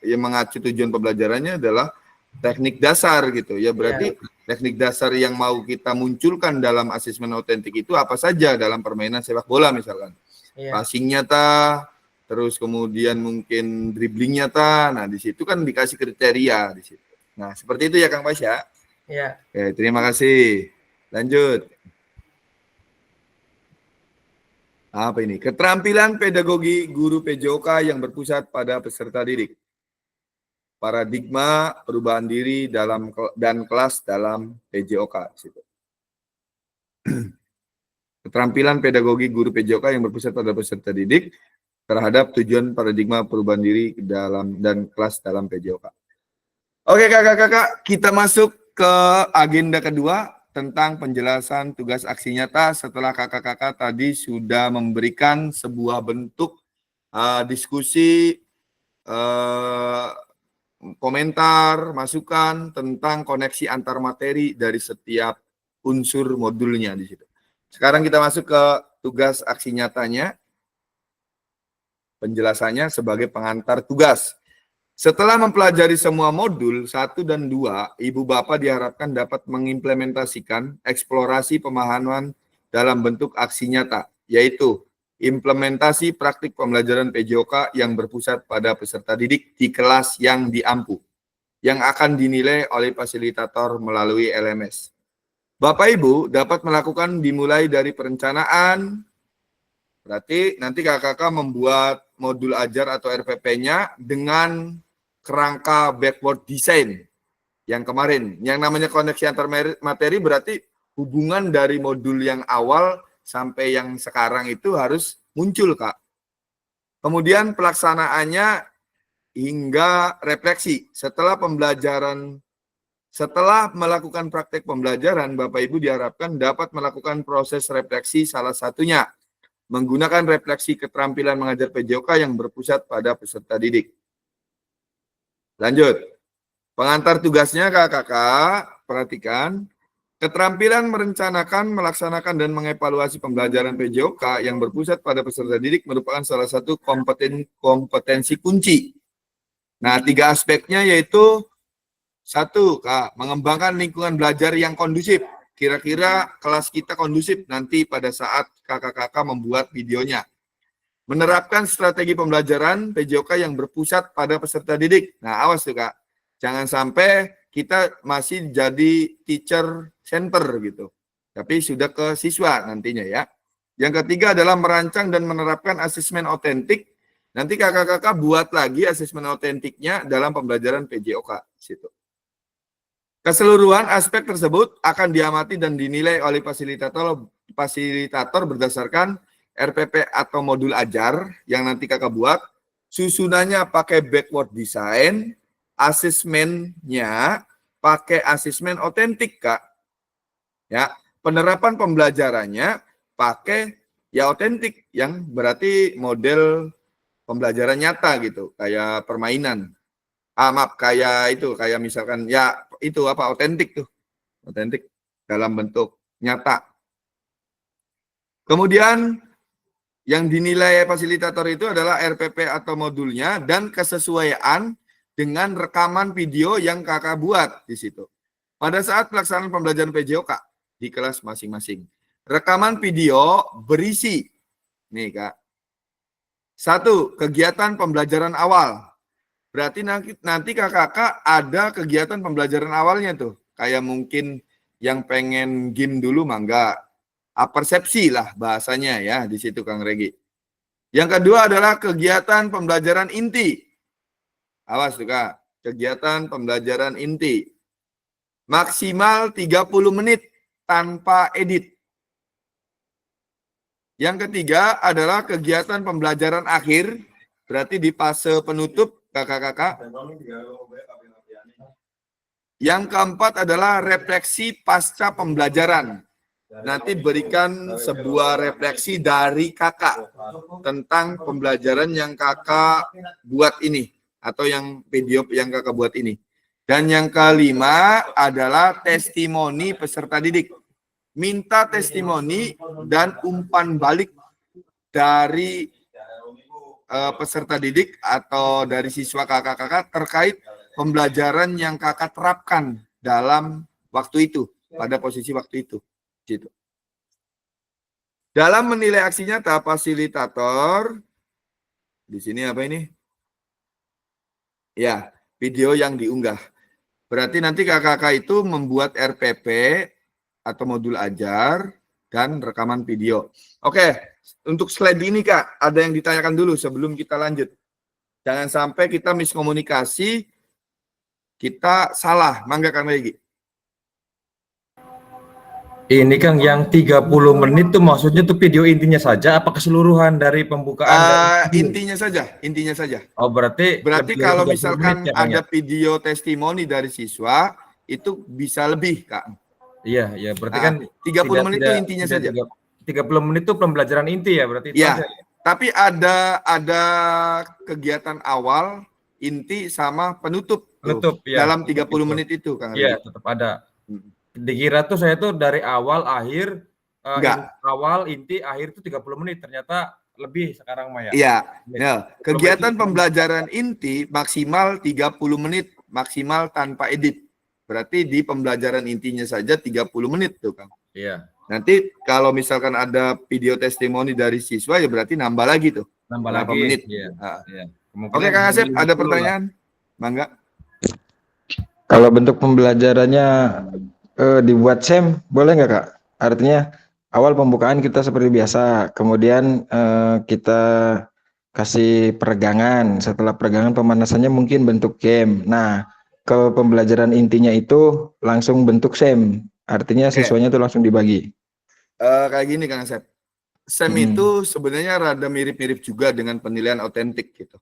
Speaker 1: yang mengacu tujuan pembelajarannya adalah teknik dasar gitu. Ya berarti teknik dasar yang mau kita munculkan dalam asesmen otentik itu apa saja dalam permainan sepak bola misalkan. Passing nyata, terus kemudian mungkin dribbling nyata. Nah, di situ kan dikasih kriteria di situ. Nah, seperti itu ya Kang Pais ya.
Speaker 2: Iya.
Speaker 1: Oke, terima kasih. Lanjut. Apa ini? Keterampilan pedagogi guru PJOK yang berpusat pada peserta didik. Paradigma perubahan diri dan kelas dalam PJOK. Keterampilan pedagogi guru PJOK yang berpusat pada peserta didik terhadap tujuan paradigma perubahan diri dan kelas dalam PJOK. Oke kakak-kakak, kita masuk ke agenda kedua tentang penjelasan tugas aksi nyata setelah kakak-kakak tadi sudah memberikan sebuah bentuk diskusi, komentar, masukan tentang koneksi antar materi dari setiap unsur modulnya di situ. Sekarang kita masuk ke tugas aksi nyatanya, penjelasannya sebagai pengantar tugas. Setelah mempelajari semua modul 1 dan 2, Ibu Bapak diharapkan dapat mengimplementasikan eksplorasi pemahaman dalam bentuk aksi nyata, yaitu implementasi praktik pembelajaran PJOK yang berpusat pada peserta didik di kelas yang diampu, yang akan dinilai oleh fasilitator melalui LMS. Bapak Ibu dapat melakukan dimulai dari perencanaan, berarti nanti kakak-kakak membuat modul ajar atau RPP-nya dengan kerangka backward design yang kemarin. Yang namanya koneksi antar materi berarti hubungan dari modul yang awal sampai yang sekarang itu harus muncul, Kak. Kemudian pelaksanaannya hingga refleksi. Setelah melakukan praktek pembelajaran, Bapak Ibu diharapkan dapat melakukan proses refleksi salah satunya menggunakan refleksi keterampilan mengajar PJOK yang berpusat pada peserta didik. Lanjut. Pengantar tugasnya kakak-kakak, perhatikan. Keterampilan merencanakan, melaksanakan, dan mengevaluasi pembelajaran PJOK yang berpusat pada peserta didik merupakan salah satu kompetensi kunci. Nah, 3 aspeknya yaitu 1, Kak, mengembangkan lingkungan belajar yang kondusif. Kira-kira kelas kita kondusif nanti pada saat kakak-kakak membuat videonya. Menerapkan strategi pembelajaran PJOK yang berpusat pada peserta didik. Nah, awas tuh Kak. Jangan sampai kita masih jadi teacher center gitu. Tapi sudah ke siswa nantinya ya. Yang ketiga adalah merancang dan menerapkan asesmen otentik. Nanti kakak-kakak buat lagi asesmen otentiknya dalam pembelajaran PJOK. Situ. Keseluruhan aspek tersebut akan diamati dan dinilai oleh fasilitator berdasarkan RPP atau modul ajar yang nanti kakak buat. Susunannya pakai backward design, asesmennya pakai asesmen otentik, Kak. Ya, penerapan pembelajarannya pakai ya otentik yang berarti model pembelajaran nyata gitu, kayak permainan. Maaf, kayak itu, kayak misalkan ya itu apa otentik tuh. Otentik dalam bentuk nyata. Kemudian yang dinilai fasilitator itu adalah RPP atau modulnya dan kesesuaian dengan rekaman video yang kakak buat di situ. Pada saat pelaksanaan pembelajaran PJOK di kelas masing-masing. Rekaman video berisi, nih Kak. 1, kegiatan pembelajaran awal. Berarti nanti kakak-kakak ada kegiatan pembelajaran awalnya tuh. Kayak mungkin yang pengen game dulu mangga. Persepsi lah bahasanya ya di situ Kang Regi. Yang kedua adalah kegiatan pembelajaran inti. Awas tuh Kak, kegiatan pembelajaran inti. Maksimal 30 menit tanpa edit. Yang ketiga adalah kegiatan pembelajaran akhir, berarti di fase penutup kakak-kakak. Yang keempat adalah refleksi pasca pembelajaran. Nanti berikan sebuah refleksi dari kakak tentang pembelajaran yang kakak buat ini atau yang video yang kakak buat ini. Dan yang kelima adalah testimoni peserta didik. minta testimoni dan umpan balik dari peserta didik atau dari siswa kakak-kakak terkait pembelajaran yang kakak terapkan dalam waktu itu, pada posisi waktu itu. Gitu. Dalam menilai aksi nyata, fasilitator, di sini apa ini? Ya, video yang diunggah. Berarti nanti kakak-kakak itu membuat RPP atau modul ajar dan rekaman video. Oke, untuk slide ini Kak, ada yang ditanyakan dulu sebelum kita lanjut. Jangan sampai kita miskomunikasi, kita salah. Mangga Kang Regi.
Speaker 3: Ini Kang yang 30 menit tuh maksudnya tuh video intinya saja apa keseluruhan dari pembukaan?
Speaker 1: Intinya saja.
Speaker 3: Oh, berarti
Speaker 1: kalau misalkan
Speaker 3: menit ya, Kang,
Speaker 1: ada
Speaker 3: ya?
Speaker 1: video testimoni dari siswa, itu bisa lebih, Kak.
Speaker 3: Iya, berarti kan
Speaker 1: 30 menit itu intinya saja.
Speaker 3: 30 menit itu pembelajaran inti ya, berarti itu
Speaker 1: Iya,
Speaker 3: aja.
Speaker 1: tapi ada kegiatan awal, inti sama penutup.
Speaker 3: Penutup, ya.
Speaker 1: Dalam 30 menit itu, Kang.
Speaker 3: Iya, tetap ada. Dikira tuh saya tuh dari awal akhir awal inti akhir tuh 30 menit, ternyata lebih sekarang Maya.
Speaker 1: Iya. Nah, kegiatan pembelajaran inti maksimal 30 menit, maksimal tanpa edit. Berarti di pembelajaran intinya saja 30 menit tuh, Kang.
Speaker 3: Iya.
Speaker 1: Nanti kalau misalkan ada video testimoni dari siswa ya berarti nambah lagi tuh.
Speaker 3: Nambah
Speaker 1: berapa
Speaker 3: lagi.
Speaker 1: menit.
Speaker 3: Iya. Iya.
Speaker 1: Oke, Kang Asep, ada pertanyaan? Mangga.
Speaker 4: Kalau bentuk pembelajarannya dibuat SEM, boleh nggak Kak? Artinya awal pembukaan kita seperti biasa, kemudian kita kasih peregangan, setelah peregangan pemanasannya mungkin bentuk game. Nah, ke pembelajaran intinya itu langsung bentuk SEM, artinya siswanya itu langsung dibagi.
Speaker 1: Kayak gini Kang Asep. SEM itu sebenarnya rada mirip-mirip juga dengan penilaian otentik gitu.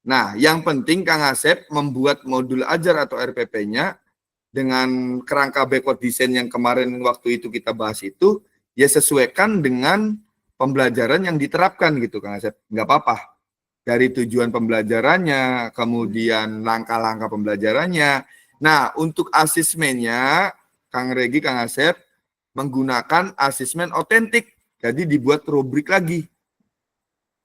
Speaker 1: Nah, yang penting Kang Asep membuat modul ajar atau RPP-nya dengan kerangka backward design yang kemarin waktu itu kita bahas itu, ya sesuaikan dengan pembelajaran yang diterapkan gitu Kang Asep. Nggak apa-apa. Dari tujuan pembelajarannya, kemudian langkah-langkah pembelajarannya. Nah, untuk asesmennya, Kang Regi, Kang Asep, menggunakan asesmen otentik. Jadi dibuat rubrik lagi.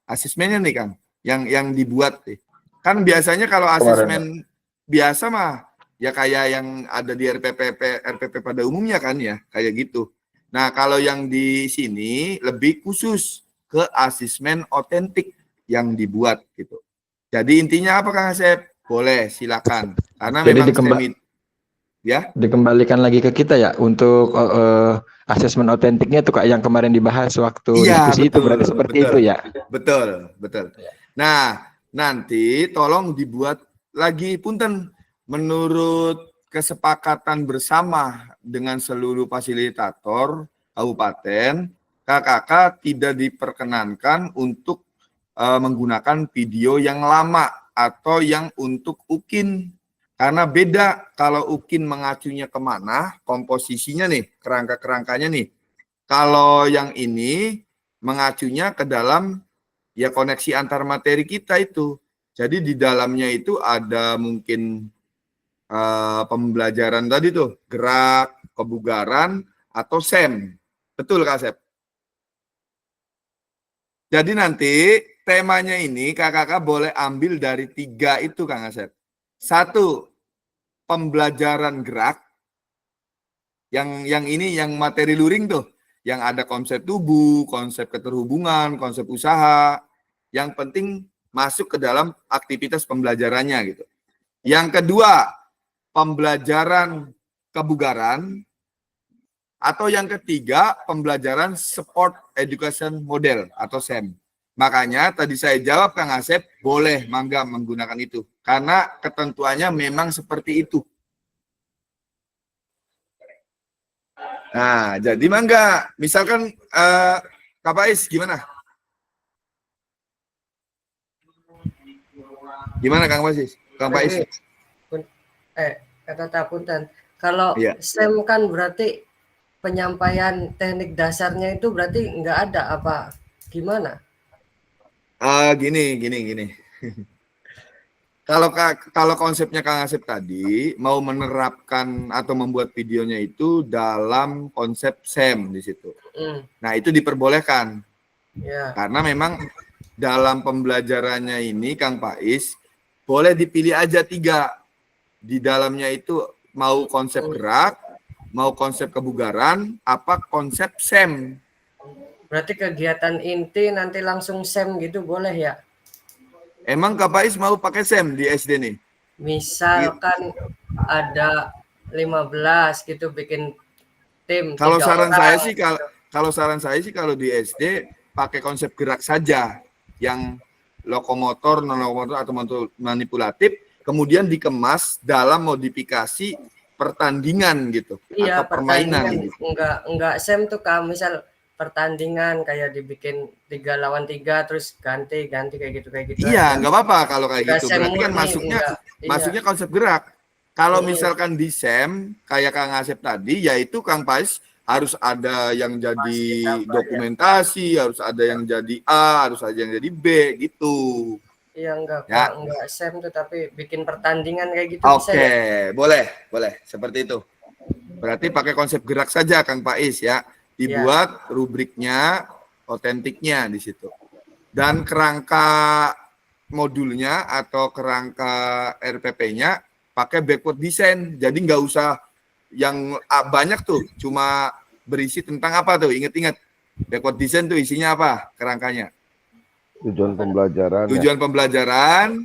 Speaker 1: Asesmennya nih Kang, yang dibuat nih. Kan biasanya kalau asesmen biasa mah, ya kayak yang ada di RPP pada umumnya kan ya, kayak gitu. Nah, kalau yang di sini lebih khusus ke asesmen otentik yang dibuat gitu. Jadi intinya apa Kang Asep? Boleh, silakan. Karena
Speaker 4: jadi
Speaker 1: memang
Speaker 4: dikembalikan lagi ke kita ya untuk asesmen otentiknya tuh Kak yang kemarin dibahas waktu diskusi itu berarti seperti itu ya.
Speaker 1: Betul. Nah, nanti tolong dibuat lagi punten menurut kesepakatan bersama dengan seluruh fasilitator kabupaten, kakak tidak diperkenankan untuk menggunakan video yang lama atau yang untuk UKIN. Karena beda kalau UKIN mengacunya kemana, komposisinya nih, kerangka-kerangkanya nih. Kalau yang ini mengacunya ke dalam ya koneksi antar materi kita itu. Jadi di dalamnya itu ada mungkin pembelajaran tadi tuh, gerak, kebugaran, atau SEM. Betul Kak Asep? Jadi nanti temanya ini kakak-kakak boleh ambil dari 3 itu Kang Asep. 1, pembelajaran gerak. Yang ini yang materi luring tuh, yang ada konsep tubuh, konsep keterhubungan, konsep usaha. Yang penting masuk ke dalam aktivitas pembelajarannya gitu. Yang kedua, pembelajaran kebugaran. Atau yang ketiga, pembelajaran Sport Education Model atau SEM. Makanya tadi saya jawab Kang Asep, boleh mangga menggunakan itu. Karena ketentuannya memang seperti itu. Nah, jadi mangga. Misalkan Kak Pais gimana? Gimana Kang Pais? Kang Pais?
Speaker 2: Kata punten. Kalau SEM kan berarti penyampaian teknik dasarnya itu berarti nggak ada apa gimana?
Speaker 1: Gini. Kalau konsepnya Kang Asep tadi mau menerapkan atau membuat videonya itu dalam konsep SEM di situ. Nah, itu diperbolehkan.
Speaker 2: Ya.
Speaker 1: Karena memang dalam pembelajarannya ini Kang Pais boleh dipilih aja 3. Di dalamnya itu mau konsep gerak, mau konsep kebugaran, apa konsep SEM.
Speaker 2: Berarti kegiatan inti nanti langsung SEM gitu boleh ya?
Speaker 1: Emang Kak Pais mau pakai SEM di SD nih?
Speaker 2: Misalkan ada 15 gitu bikin tim.
Speaker 1: Kalau
Speaker 2: 3
Speaker 1: saran
Speaker 2: orang.
Speaker 1: saya sih kalau saran saya sih kalau di SD pakai konsep gerak saja yang lokomotor, non lokomotor atau manipulatif, kemudian dikemas dalam modifikasi pertandingan gitu
Speaker 2: Iya,
Speaker 1: atau permainan
Speaker 2: pertandingan
Speaker 1: gitu.
Speaker 2: enggak SEM tuh Kak, misal pertandingan kayak dibikin 3 lawan 3 terus ganti kayak gitu
Speaker 1: Iya,
Speaker 2: aja.
Speaker 1: nggak apa-apa kalau kayak
Speaker 2: Enggak
Speaker 1: gitu.
Speaker 2: SEM
Speaker 1: Berarti kan
Speaker 2: murni,
Speaker 1: masuknya
Speaker 2: iya.
Speaker 1: konsep gerak. Kalau
Speaker 2: Mm.
Speaker 1: misalkan di SEM kayak Kang Asep tadi, yaitu Kang Pais harus ada yang jadi dokumentasi, harus ada yang jadi A, harus ada yang jadi B gitu.
Speaker 2: Iya enggak
Speaker 1: Ya.
Speaker 2: Kak, enggak SEM tuh tapi bikin pertandingan kayak gitu bisa
Speaker 1: Oke,
Speaker 2: ya?
Speaker 1: boleh seperti itu. Berarti pakai konsep gerak saja Kang Pais ya. Dibuat rubriknya, otentiknya di situ. Dan kerangka modulnya atau kerangka RPP-nya pakai backward design. Jadi nggak usah yang banyak tuh, cuma berisi tentang apa tuh, inget-inget. Backward design tuh isinya apa kerangkanya?
Speaker 6: Tujuan pembelajaran.
Speaker 1: Tujuan pembelajaran,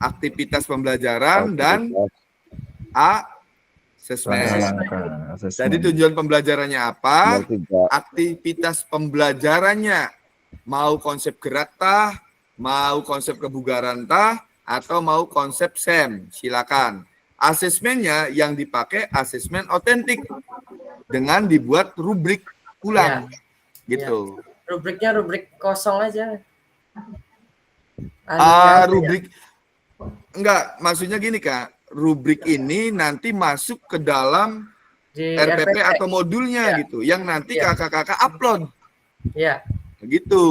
Speaker 1: aktivitas pembelajaran, dan assessment. Jadi tujuan pembelajarannya apa? Aktivitas pembelajarannya. Mau konsep gerak tah, mau konsep kebugaran tah, atau mau konsep SEM, silakan. Asesmennya yang dipakai asesmen otentik dengan dibuat rubrik ulang, gitu.
Speaker 2: Rubriknya rubrik kosong aja.
Speaker 1: Rubrik enggak, maksudnya gini Kak, rubrik ini nanti masuk ke dalam
Speaker 2: di
Speaker 1: RPP
Speaker 2: RPP
Speaker 1: atau modulnya gitu, yang nanti kakak-kakak upload.
Speaker 2: Iya.
Speaker 1: Begitu.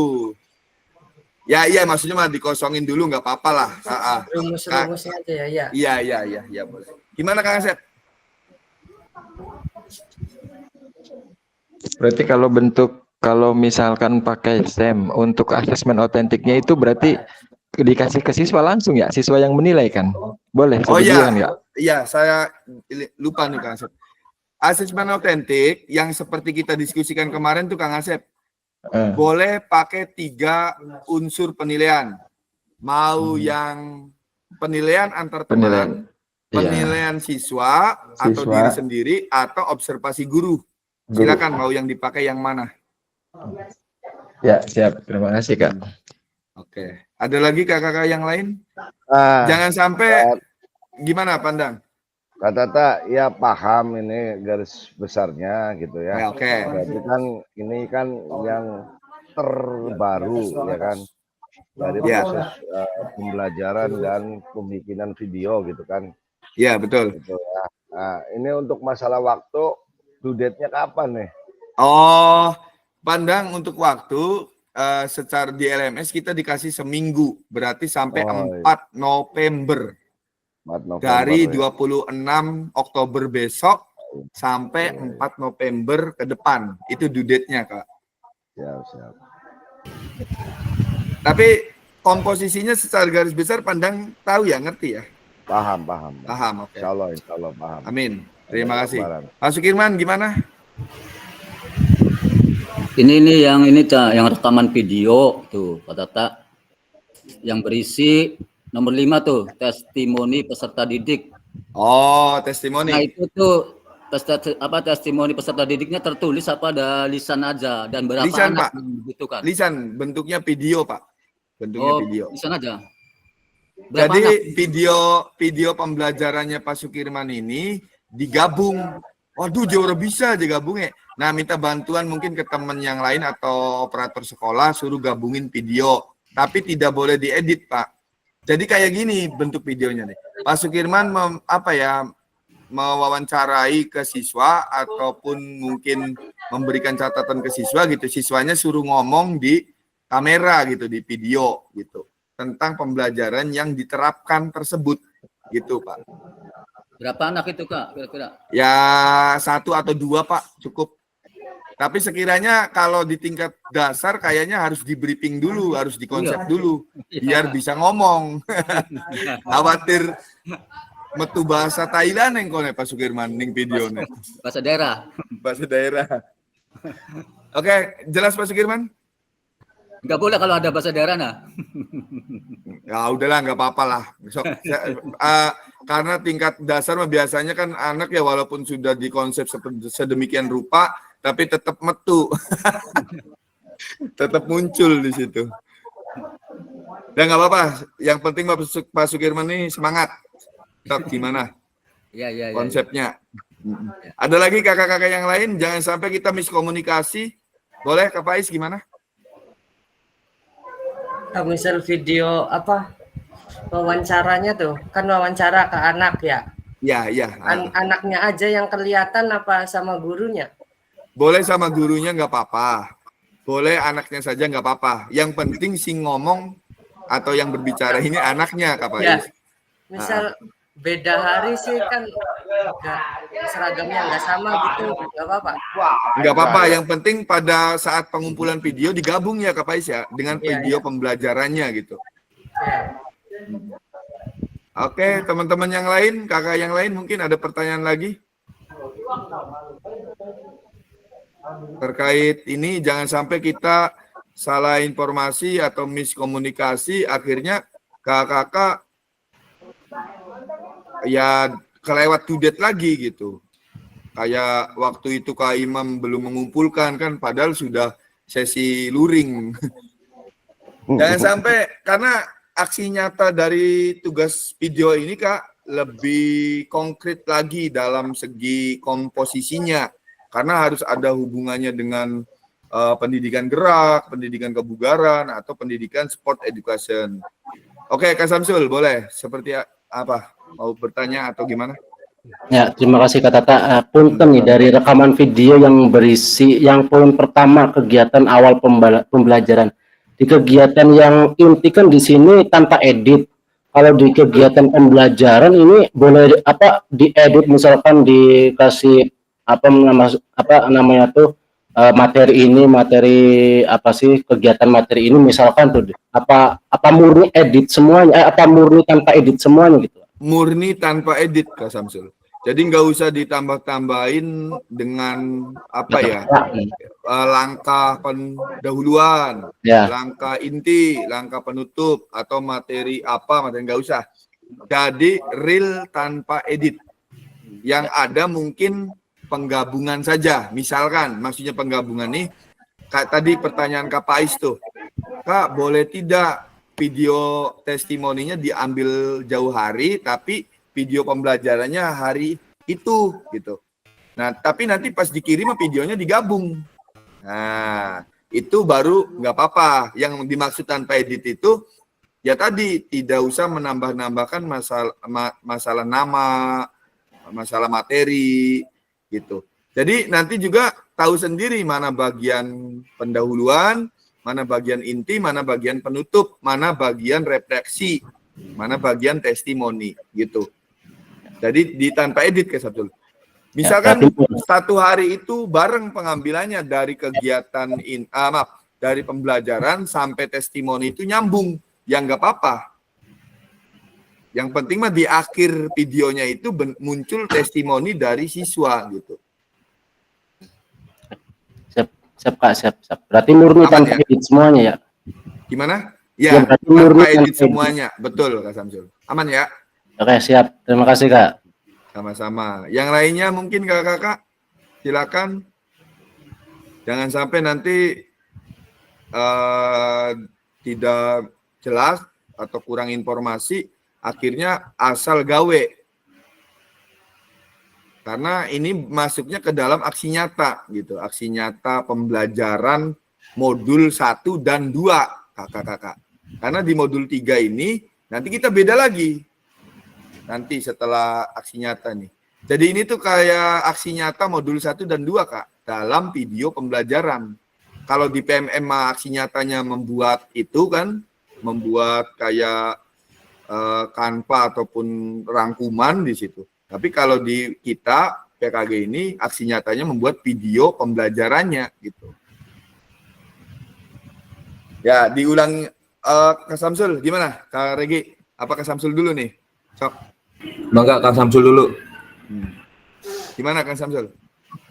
Speaker 1: Ya iya, maksudnya mah dikosongin dulu nggak apa-apa lah.
Speaker 2: Rumus-rumusnya aja ya.
Speaker 1: Iya boleh. Gimana Kang Asep?
Speaker 4: Berarti kalau misalkan pakai SEM untuk asesmen otentiknya itu berarti dikasih ke siswa langsung ya, siswa yang menilai kan? Boleh?
Speaker 1: Oh iya,
Speaker 4: ya?
Speaker 1: iya saya lupa nih Kang Asep. Asesmen otentik yang seperti kita diskusikan kemarin tuh Kang Asep, boleh pakai 3 unsur penilaian. Mau yang penilaian antar teman, penilaian siswa atau diri sendiri, atau observasi guru. Silakan mau yang dipakai yang mana?
Speaker 4: Ya, siap. Terima kasih, Kak.
Speaker 1: Oke. Ada lagi kakak-kakak yang lain? Jangan sampai gimana Pandang?
Speaker 6: Kak Tata, ya paham ini garis besarnya gitu ya.
Speaker 1: Oke.
Speaker 6: Berarti kan ini kan yang terbaru ya kan dari proses pembelajaran dan pembikinan video gitu kan.
Speaker 1: Iya betul.
Speaker 6: Gitu ya. Nah, ini untuk masalah waktu, due date-nya kapan nih?
Speaker 1: Oh, Pandang untuk waktu secara di LMS kita dikasih seminggu, berarti sampai 4 November. Dari 26 Oktober besok sampai 4 November ke depan. Itu due date-nya, Kak.
Speaker 6: Siap.
Speaker 1: Tapi komposisinya secara garis besar Pandang tahu ya, ngerti ya?
Speaker 6: Paham.
Speaker 1: Oke.
Speaker 6: Insya Allah paham.
Speaker 1: Amin. Terima kasih. Pak Sukirman gimana?
Speaker 10: Ini yang rekaman video tuh, Pak Tata. Yang berisi nomor 5 tuh, testimoni peserta didik.
Speaker 1: Oh, testimoni.
Speaker 10: Nah, itu tuh testimoni peserta didiknya tertulis apa ada lisan aja dan berapa
Speaker 1: lisan,
Speaker 10: anak
Speaker 1: Pak.
Speaker 10: yang dibutuhkan?
Speaker 1: Lisan, bentuknya video, Pak. Bentuknya video.
Speaker 10: Lisan aja. Berapa
Speaker 1: Jadi
Speaker 10: anak?
Speaker 1: video pembelajarannya Pak Sukirman ini digabung. Waduh, jauh bisa digabungnya. Nah, minta bantuan mungkin ke teman yang lain atau operator sekolah suruh gabungin video. Tapi tidak boleh diedit, Pak. Jadi kayak gini bentuk videonya nih. Pak Sukirman mewawancarai ke siswa ataupun mungkin memberikan catatan ke siswa gitu. Siswanya suruh ngomong di kamera gitu, di video gitu. tentang pembelajaran yang diterapkan tersebut, gitu Pak.
Speaker 10: Berapa anak itu Kak kira-kira?
Speaker 1: Ya 1 atau 2 Pak, cukup. Tapi sekiranya kalau di tingkat dasar kayaknya harus di briefing dulu, harus dikonsep dulu, biar bisa ngomong. Khawatir metu bahasa Thailand yang kone Pak Sukirman ning video nih.
Speaker 10: Bahasa daerah.
Speaker 1: Bahasa daerah. Oke, jelas Pak Sukirman?
Speaker 10: Nggak boleh kalau ada bahasa daerah nah.
Speaker 1: Ya udahlah, nggak apa-apa lah. Karena tingkat dasar mah biasanya kan anak ya walaupun sudah dikonsep sedemikian rupa, tapi tetap metu. Tetap muncul di situ. Dan nggak apa-apa. Yang penting Pak Sukirman ini semangat. Tetap gimana
Speaker 10: Iya.
Speaker 1: konsepnya. Ada lagi kakak-kakak yang lain, jangan sampai kita miskomunikasi. Boleh Kak Faiz gimana?
Speaker 2: Misal video apa wawancaranya tuh, kan wawancara ke anak ya.
Speaker 1: Ya.
Speaker 2: Anaknya aja yang kelihatan apa sama gurunya?
Speaker 1: Boleh sama gurunya nggak apa-apa. Boleh anaknya saja nggak apa-apa. Yang penting si ngomong atau yang berbicara ini anaknya Kak Faiz.
Speaker 2: Ya. Misal beda hari sih kan seragamnya nggak sama gitu, nggak apa-apa.
Speaker 1: Nggak apa-apa, yang penting pada saat pengumpulan video digabung ya Kak Faiz ya, dengan video pembelajarannya gitu. Oke, teman-teman yang lain, kakak yang lain mungkin ada pertanyaan lagi? Terkait ini jangan sampai kita salah informasi atau miskomunikasi, akhirnya kakak-kakak ya kelewat to date lagi gitu. Kayak waktu itu Kak Imam belum mengumpulkan kan, padahal sudah sesi luring. Jangan sampai, karena aksi nyata dari tugas video ini Kak lebih konkret lagi dalam segi komposisinya, karena harus ada hubungannya dengan pendidikan gerak, pendidikan kebugaran, atau pendidikan sport education. Oke Kak Samsul, boleh seperti apa? Mau bertanya atau gimana?
Speaker 7: Ya, terima kasih Kak Tata. Punten nih dari rekaman video yang berisi yang poin pertama kegiatan awal pembelajaran. Di kegiatan yang inti kan di sini tanpa edit. Kalau di kegiatan pembelajaran ini boleh diedit, misalkan dikasih apa namanya tuh materi ini, materi apa sih kegiatan materi ini misalkan tuh apa murni edit semuanya, apa murni tanpa edit semuanya gitu.
Speaker 1: Murni tanpa edit Kak Samsul. Jadi nggak usah ditambah-tambahin dengan apa ya, langkah pendahuluan, langkah inti, langkah penutup, atau materi nggak usah. Jadi real tanpa edit. Yang ada mungkin penggabungan saja. Misalkan, maksudnya penggabungan nih, tadi pertanyaan Kak Faiz tuh, Kak boleh tidak video testimoninya diambil jauh hari, tapi video pembelajarannya hari itu gitu. Nah, tapi nanti pas dikirim videonya digabung. Nah, itu baru nggak apa-apa. Yang dimaksud tanpa edit itu ya tadi tidak usah menambah-nambahkan masalah nama, masalah materi gitu. Jadi nanti juga tahu sendiri mana bagian pendahuluan, mana bagian inti, mana bagian penutup, mana bagian refleksi, mana bagian testimoni gitu. Jadi di tanpa edit ke satu. Misalkan satu hari itu bareng pengambilannya dari kegiatan dari pembelajaran sampai testimoni itu nyambung, ya nggak apa-apa. Yang penting mah di akhir videonya itu muncul testimoni dari siswa gitu.
Speaker 7: Siap Kak, siap. Berarti murni tanpa edit semuanya ya?
Speaker 1: Gimana? Ya, tanpa edit semuanya. Betul Kak Samsul. Aman ya?
Speaker 7: Oke, siap. Terima kasih Kak.
Speaker 1: Sama-sama. Yang lainnya mungkin kakak-kakak, silakan. Jangan sampai nanti tidak jelas atau kurang informasi, akhirnya asal gawe. Karena ini masuknya ke dalam aksi nyata gitu, aksi nyata pembelajaran modul 1 dan 2 kakak-kakak. Karena di modul 3 ini nanti kita beda lagi. Nanti setelah aksi nyata nih. Jadi ini tuh kayak aksi nyata modul 1 dan 2 Kak, dalam video pembelajaran. Kalau di PMM aksi nyatanya membuat itu kan, membuat kayak Canva ataupun rangkuman di situ. Tapi kalau di kita PKG ini aksi nyatanya membuat video pembelajarannya gitu. Ya, diulang Kak Samsul gimana? Kak Regi, apa Kak Samsul dulu nih? Sok.
Speaker 3: Enggak, Kang Samsul dulu.
Speaker 1: Gimana Kang Samsul?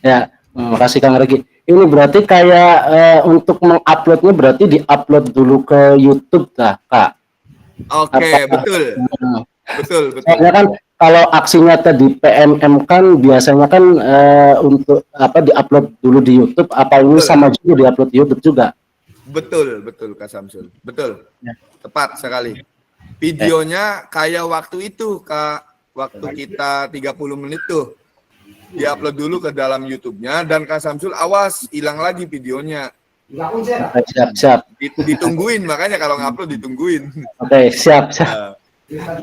Speaker 7: Ya, makasih Kang Regi. Ini berarti kayak untuk menguploadnya berarti diupload dulu ke YouTube lah, Kak.
Speaker 1: Oke, betul. Betul, betul.
Speaker 7: Soalnya kan kalau aksi nyata di PMM kan biasanya kan untuk apa diupload dulu di YouTube, apa ini
Speaker 1: Betul.
Speaker 7: sama juga diupload di YouTube juga?
Speaker 1: Betul, betul Kak Samsul. Betul.
Speaker 7: Ya.
Speaker 1: Tepat sekali. Videonya kayak waktu itu Kak, waktu kita 30 menit tuh. Diupload dulu ke dalam YouTube-nya dan Kak Samsul awas hilang lagi videonya.
Speaker 7: Siap.
Speaker 1: Ditungguin, makanya kalau ngupload ditungguin.
Speaker 7: Oke, siap.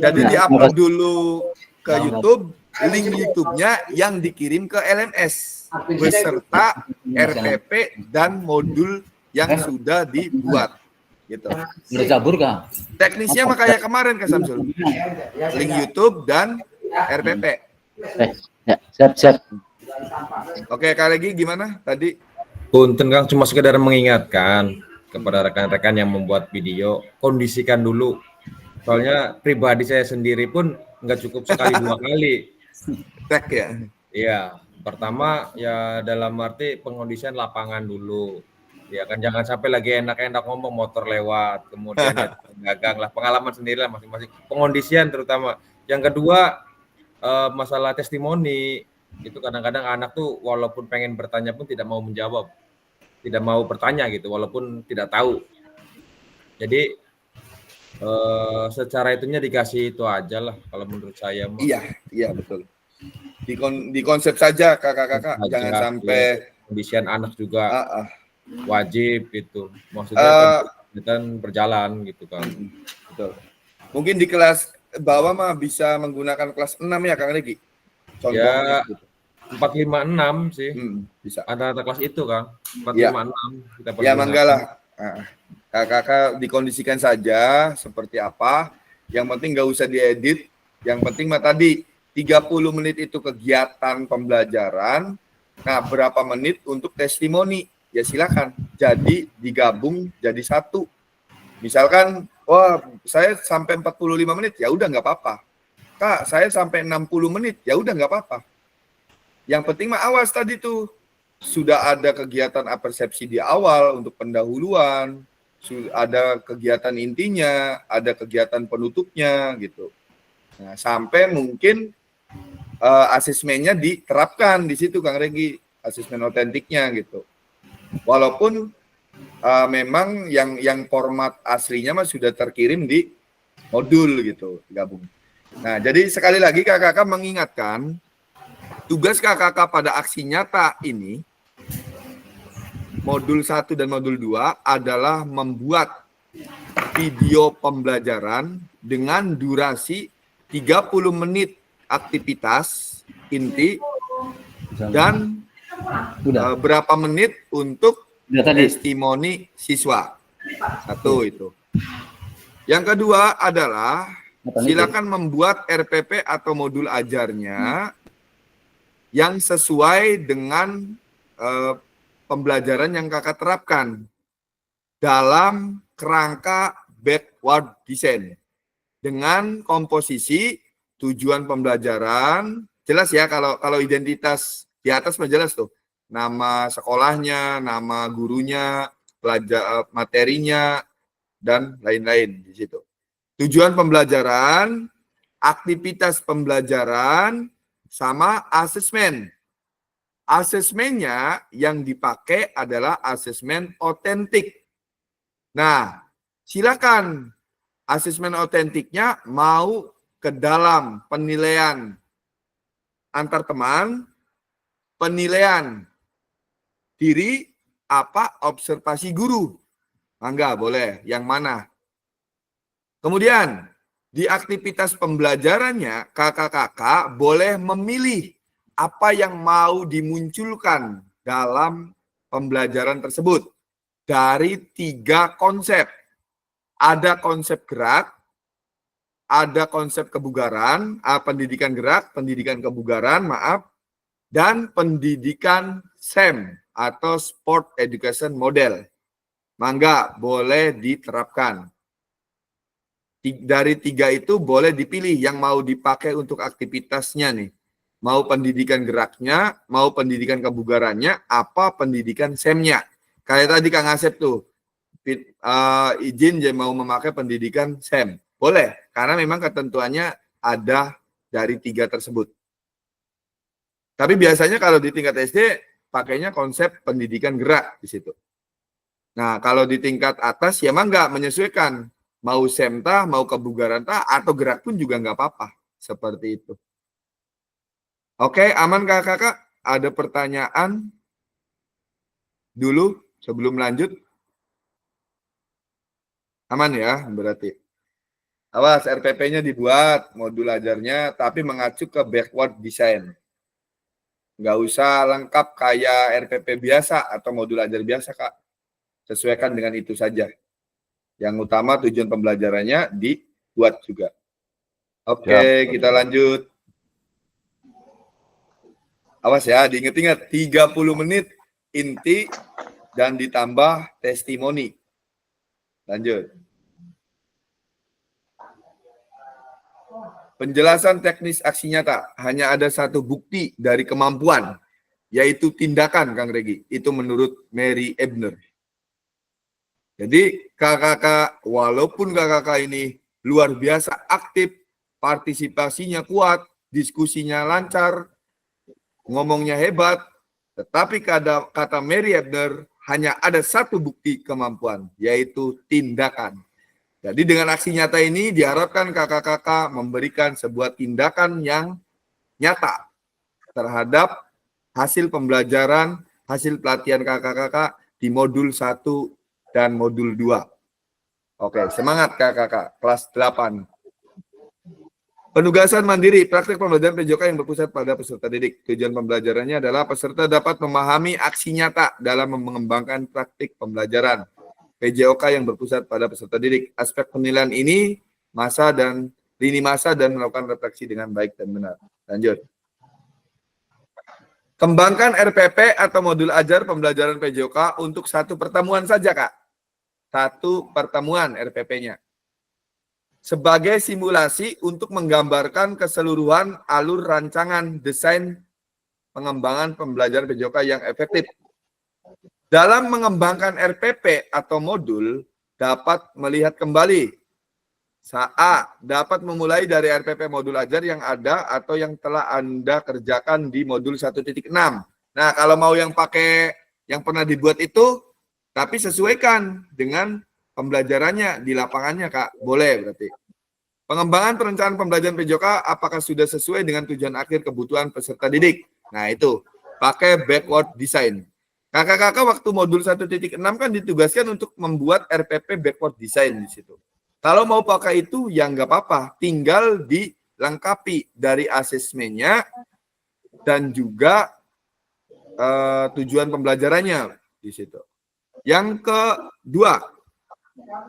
Speaker 1: Jadi diupload dulu ke YouTube, link YouTube-nya yang dikirim ke LMS beserta RPP dan modul yang sudah dibuat. Gitu.
Speaker 10: Udah cabur kah?
Speaker 1: Teknisnya makanya kemarin Kak Samsul. Link YouTube dan RPP.
Speaker 7: Ya, siap.
Speaker 1: Oke, Kak Regi gimana tadi?
Speaker 3: Punten Kang, cuma sekedar mengingatkan kepada rekan-rekan yang membuat video, kondisikan dulu. Soalnya pribadi saya sendiri pun nggak cukup sekali 2 kali.
Speaker 1: Tek ya?
Speaker 3: Iya, pertama ya dalam arti pengondisian lapangan dulu. Ya kan jangan sampai lagi enak-enak ngomong motor lewat, kemudian ya dagang lah, pengalaman sendiri lah masing-masing. Pengondisian terutama. Yang kedua masalah testimoni. Itu kadang-kadang anak tuh walaupun pengen bertanya pun tidak mau menjawab. Tidak mau bertanya gitu walaupun tidak tahu. Jadi secara itunya dikasih itu aja lah kalau menurut saya.
Speaker 1: Iya betul. Di konsep saja kakak-kakak, jangan sampai
Speaker 3: kondisian anak juga wajib gitu. Maksudnya kan berjalan gitu kan.
Speaker 1: Betul. Mungkin di kelas bawah mah bisa menggunakan kelas 6 ya Kang Regi.
Speaker 3: Ya,
Speaker 1: gitu.
Speaker 3: 456 sih.
Speaker 1: Bisa.
Speaker 3: Antara kelas itu Kang. 456 kita
Speaker 1: Ya manggalah. Kakak dikondisikan saja seperti apa. Yang penting nggak usah diedit. Yang penting mah tadi 30 menit itu kegiatan pembelajaran. Nah, berapa menit untuk testimoni? Ya silakan. Jadi digabung jadi satu. Misalkan, wah saya sampai 45 menit, ya udah nggak apa-apa. Kak, saya sampai 60 menit, ya udah nggak apa-apa. Yang penting mah awas tadi tuh. Sudah ada kegiatan apersepsi di awal untuk pendahuluan, ada kegiatan intinya, ada kegiatan penutupnya gitu. Nah, sampai mungkin asesmennya diterapkan di situ Kang Regi, asesmen otentiknya gitu. Walaupun memang yang format aslinya mah sudah terkirim di modul gitu, gabung. Nah, jadi sekali lagi kakak-kakak mengingatkan tugas kakak-kakak pada aksi nyata ini modul 1 dan modul 2 adalah membuat video pembelajaran dengan durasi 30 menit aktivitas inti dan berapa menit untuk testimoni siswa. Satu itu. Yang kedua adalah silakan membuat RPP atau modul ajarnya yang sesuai dengan pembelajaran yang kakak terapkan dalam kerangka backward design dengan komposisi tujuan pembelajaran jelas ya. Kalau identitas di atas mah jelas tuh, nama sekolahnya, nama gurunya, pelajar materinya dan lain-lain di situ. Tujuan pembelajaran, aktivitas pembelajaran sama asesmen. Asesmennya yang dipakai adalah asesmen otentik. Nah, silakan asesmen otentiknya mau ke dalam penilaian antar teman, penilaian diri, apa observasi guru. Enggak boleh, yang mana? Kemudian, di aktivitas pembelajarannya, kakak-kakak boleh memilih apa yang mau dimunculkan dalam pembelajaran tersebut dari 3 konsep. ada konsep gerak, ada konsep kebugaran, pendidikan gerak, pendidikan kebugaran, maaf, dan pendidikan SEM atau Sport Education Model. Mangga, boleh diterapkan. Dari 3 itu boleh dipilih yang mau dipakai untuk aktivitasnya nih. Mau pendidikan geraknya, mau pendidikan kebugarannya, apa pendidikan SEM-nya. Kayak tadi Kang Asep tuh, izin dia mau memakai pendidikan SEM. Boleh, karena memang ketentuannya ada dari 3 tersebut. Tapi biasanya kalau di tingkat SD, pakainya konsep pendidikan gerak di situ. Nah, kalau di tingkat atas ya mangga menyesuaikan. Mau SEM tah, mau kebugaran tah, atau gerak pun juga nggak apa-apa. Seperti itu. Oke, aman kakak-kakak? Ada pertanyaan dulu sebelum lanjut? Aman ya, berarti. Awas, RPP-nya dibuat, modul ajarnya, tapi mengacu ke backward design. Nggak usah lengkap kayak RPP biasa atau modul ajar biasa, Kak. Sesuaikan dengan itu saja. Yang utama tujuan pembelajarannya dibuat juga. Oke, kita lanjut. Awas ya, diingat-ingat 30 menit inti dan ditambah testimoni. Lanjut. Penjelasan teknis aksi nyata. Hanya ada satu bukti dari kemampuan, yaitu tindakan, Kang Regi. Itu menurut Mary Ebner. Jadi kakak-kakak, walaupun kakak-kakak ini luar biasa aktif, partisipasinya kuat, diskusinya lancar, ngomongnya hebat, tetapi kata Mary Ebner, hanya ada satu bukti kemampuan, yaitu tindakan. Jadi dengan aksi nyata ini diharapkan kakak-kakak memberikan sebuah tindakan yang nyata terhadap hasil pembelajaran, hasil pelatihan kakak-kakak di modul 1 dan modul 2. Oke, semangat kakak-kakak, kelas 8. Penugasan mandiri, praktik pembelajaran PJOK yang berpusat pada peserta didik. Tujuan pembelajarannya adalah peserta dapat memahami aksi nyata dalam mengembangkan praktik pembelajaran PJOK yang berpusat pada peserta didik. Aspek penilaian ini lini masa dan melakukan refleksi dengan baik dan benar. Lanjut. Kembangkan RPP atau modul ajar pembelajaran PJOK untuk 1 pertemuan saja, Kak. 1 pertemuan RPP-nya. Sebagai simulasi untuk menggambarkan keseluruhan alur rancangan desain pengembangan pembelajaran PJOK yang efektif. Dalam mengembangkan RPP atau modul, dapat melihat kembali. Dapat memulai dari RPP modul ajar yang ada atau yang telah Anda kerjakan di modul 1.6. Nah, kalau mau yang pakai yang pernah dibuat itu, tapi sesuaikan dengan pembelajarannya di lapangannya, Kak. Boleh berarti. Pengembangan perencanaan pembelajaran PJOK apakah sudah sesuai dengan tujuan akhir kebutuhan peserta didik? Nah, itu. Pakai backward design. Kakak-kakak waktu modul 1.6 kan ditugaskan untuk membuat RPP backward design di situ. Kalau mau pakai itu, ya nggak apa-apa. Tinggal dilengkapi dari asesmennya dan juga tujuan pembelajarannya di situ. Yang kedua,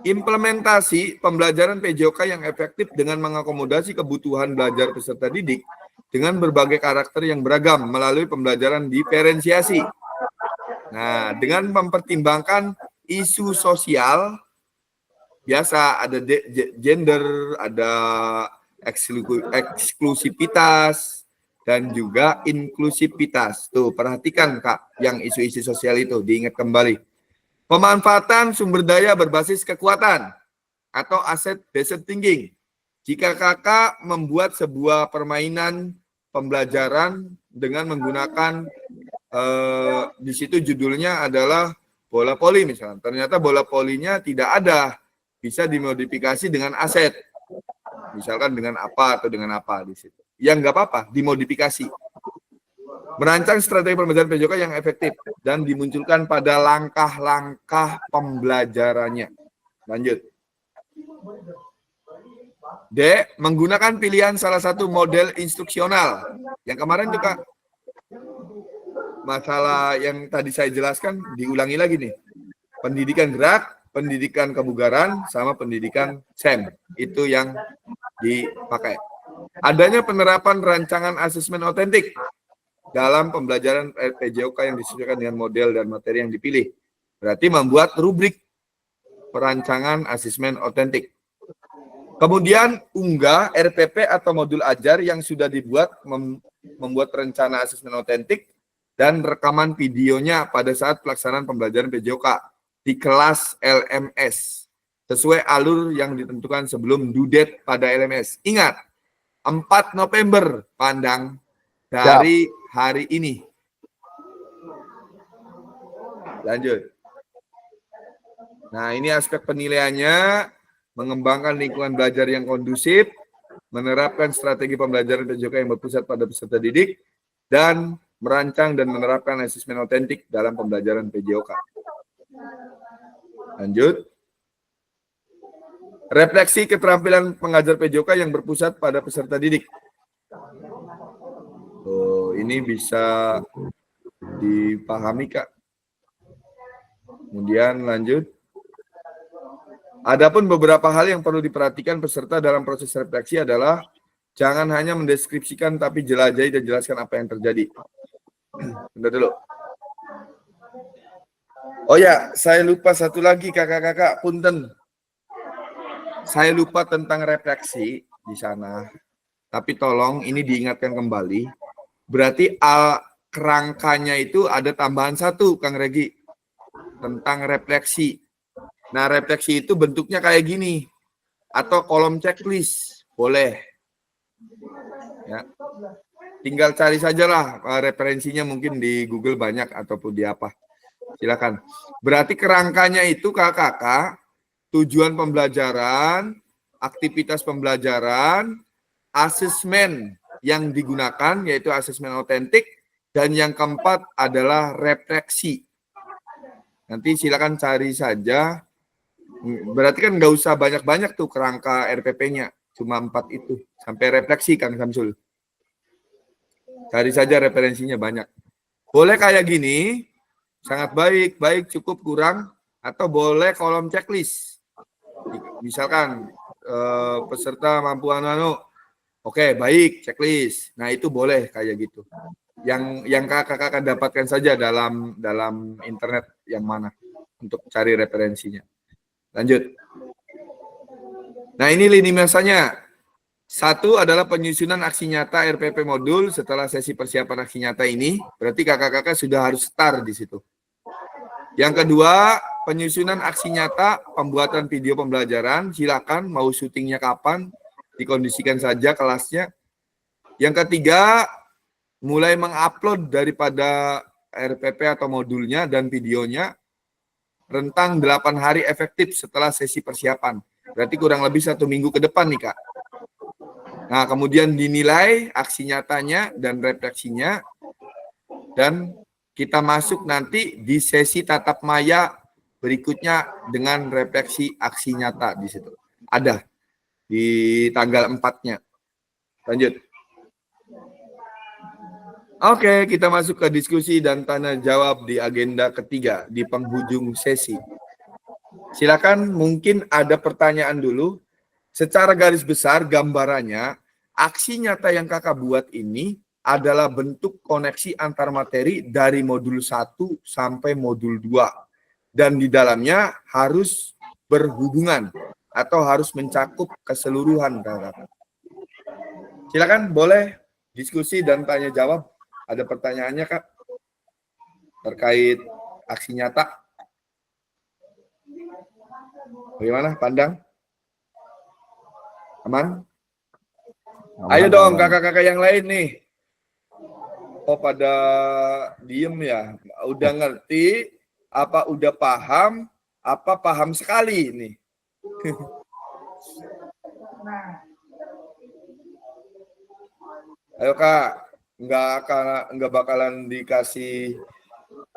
Speaker 1: implementasi pembelajaran PJOK yang efektif dengan mengakomodasi kebutuhan belajar peserta didik dengan berbagai karakter yang beragam melalui pembelajaran diferensiasi. Nah, dengan mempertimbangkan isu sosial, biasa ada gender, ada eksklusivitas, dan juga inklusivitas. Tuh, perhatikan, Kak, yang isu-isu sosial itu, diingat kembali. Pemanfaatan sumber daya berbasis kekuatan atau asset-based thinking. Jika kakak membuat sebuah permainan pembelajaran dengan menggunakan di situ judulnya adalah bola voli misalnya. Ternyata bola volinya tidak ada, bisa dimodifikasi dengan aset. Misalkan dengan apa atau dengan apa di situ. Ya nggak apa-apa, dimodifikasi. Merancang strategi pembelajaran PJOK yang efektif dan dimunculkan pada langkah-langkah pembelajarannya. Lanjut. D. Menggunakan pilihan salah satu model instruksional. Yang kemarin juga masalah yang tadi saya jelaskan, diulangi lagi nih. Pendidikan gerak, pendidikan kebugaran sama pendidikan SEM. Itu yang dipakai. Adanya penerapan rancangan asesmen otentik dalam pembelajaran PJOK yang disesuaikan dengan model dan materi yang dipilih. Berarti membuat rubrik perancangan asesmen otentik. Kemudian unggah RPP atau modul ajar yang sudah dibuat membuat rencana asesmen otentik dan rekaman videonya pada saat pelaksanaan pembelajaran PJOK di kelas LMS sesuai alur yang ditentukan sebelum due date pada LMS. Ingat, 4 November pandang dari hari ini. Lanjut. Nah, ini aspek penilaiannya, mengembangkan lingkungan belajar yang kondusif, menerapkan strategi pembelajaran PJOK yang berpusat pada peserta didik, dan merancang dan menerapkan asesmen otentik dalam pembelajaran PJOK. Lanjut. Refleksi keterampilan pengajar PJOK yang berpusat pada peserta didik. Oh, ini bisa dipahami, Kak. Kemudian lanjut. Adapun beberapa hal yang perlu diperhatikan peserta dalam proses refleksi adalah jangan hanya mendeskripsikan tapi jelajahi dan jelaskan apa yang terjadi. Bentar dulu. Oh ya, saya lupa satu lagi kakak-kakak, punten. Saya lupa tentang refleksi di sana. Tapi tolong ini diingatkan kembali. Berarti kerangkanya itu ada tambahan satu, Kang Regi. Tentang refleksi. Nah, refleksi itu bentuknya kayak gini. Atau kolom checklist. Boleh. Ya. Tinggal cari sajalah referensinya mungkin di Google banyak ataupun di apa. Silakan. Berarti kerangkanya itu kakak-kakak, tujuan pembelajaran, aktivitas pembelajaran, asesmen yang digunakan yaitu asesmen otentik, dan yang keempat adalah refleksi. Nanti silakan cari saja. Berarti kan nggak usah banyak-banyak tuh kerangka RPP-nya. Cuma 4 itu. Sampai refleksi kan, Samsul. Cari saja referensinya banyak. Boleh kayak gini, sangat baik, baik, cukup, kurang, atau boleh kolom checklist. Misalkan peserta mampu oke, baik, checklist. Nah, itu boleh kayak gitu. Yang kakak-kakak dapatkan saja dalam internet yang mana untuk cari referensinya. Lanjut. Nah, ini lini masanya. 1 adalah penyusunan aksi nyata RPP modul setelah sesi persiapan aksi nyata ini. Berarti kakak-kakak sudah harus start di situ. Yang kedua, penyusunan aksi nyata pembuatan video pembelajaran. Silakan mau syutingnya kapan, dikondisikan saja kelasnya. Yang ketiga, mulai mengupload daripada RPP atau modulnya dan videonya rentang 8 hari efektif setelah sesi persiapan. Berarti kurang lebih 1 minggu ke depan nih, Kak. Nah, kemudian dinilai aksi nyatanya dan refleksinya. Dan kita masuk nanti di sesi tatap maya berikutnya dengan refleksi aksi nyata di situ. Ada di tanggal 4-nya. Lanjut. Oke, kita masuk ke diskusi dan tanya jawab di agenda ketiga, di penghujung sesi. Silakan, mungkin ada pertanyaan dulu. Secara garis besar gambarannya, aksi nyata yang kakak buat ini adalah bentuk koneksi antar materi dari modul 1 sampai modul 2. Dan di dalamnya harus berhubungan atau harus mencakup keseluruhan kakak. Silakan, boleh diskusi dan tanya jawab. Ada pertanyaannya, Kak? Terkait aksi nyata. Bagaimana, Pandang? Aman? Ayo dong, kakak-kakak yang lain nih. Oh, pada diem ya? Udah ngerti? Apa udah paham? Apa paham sekali nih? Ayo, Kak. Nggak bakalan dikasih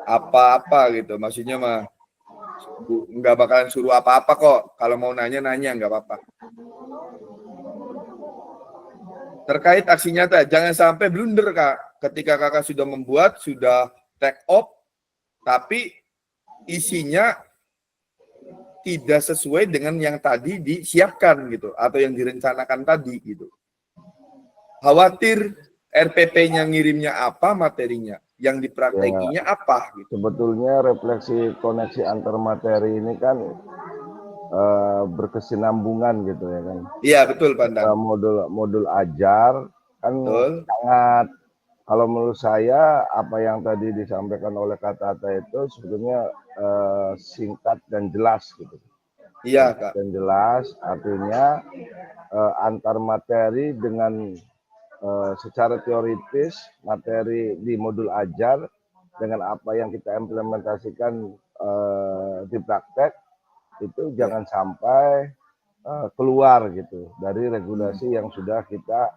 Speaker 1: apa-apa gitu. Maksudnya mah nggak bakalan suruh apa-apa kok. Kalau mau nanya nggak apa-apa. Terkait aksi nyata, jangan sampai blunder, Kak. Ketika kakak sudah membuat, sudah take off, tapi isinya tidak sesuai dengan yang tadi disiapkan gitu atau yang direncanakan tadi gitu. Khawatir RPP-nya ngirimnya apa, materinya, yang dipraktekinya apa gitu.
Speaker 6: Sebetulnya refleksi koneksi antar materi ini kan berkesinambungan gitu ya kan.
Speaker 1: Iya betul Pandang.
Speaker 6: Modul ajar kan sangat, kalau menurut saya apa yang tadi disampaikan oleh Kak Tata itu sebetulnya singkat dan jelas gitu.
Speaker 1: Iya Kak.
Speaker 6: Dan jelas artinya antar materi dengan secara teoritis materi di modul ajar dengan apa yang kita implementasikan di praktek itu jangan sampai keluar gitu dari regulasi yang sudah kita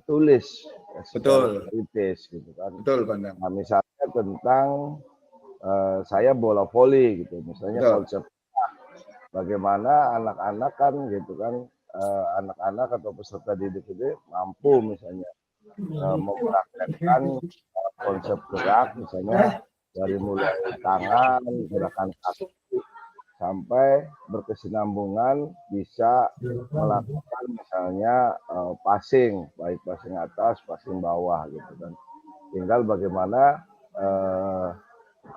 Speaker 6: tulis secara teoritis gitu kan.
Speaker 1: Betul Pandang.
Speaker 6: Nah, misalnya tentang saya bola voli gitu, misalnya konsep bagaimana anak-anak kan gitu kan, anak-anak atau peserta didik itu mampu misalnya mempraktekkan konsep gerak misalnya dari mulai tangan, gerakan kaki sampai berkesinambungan bisa melakukan misalnya passing, baik passing atas, passing bawah gitu kan. Tinggal bagaimana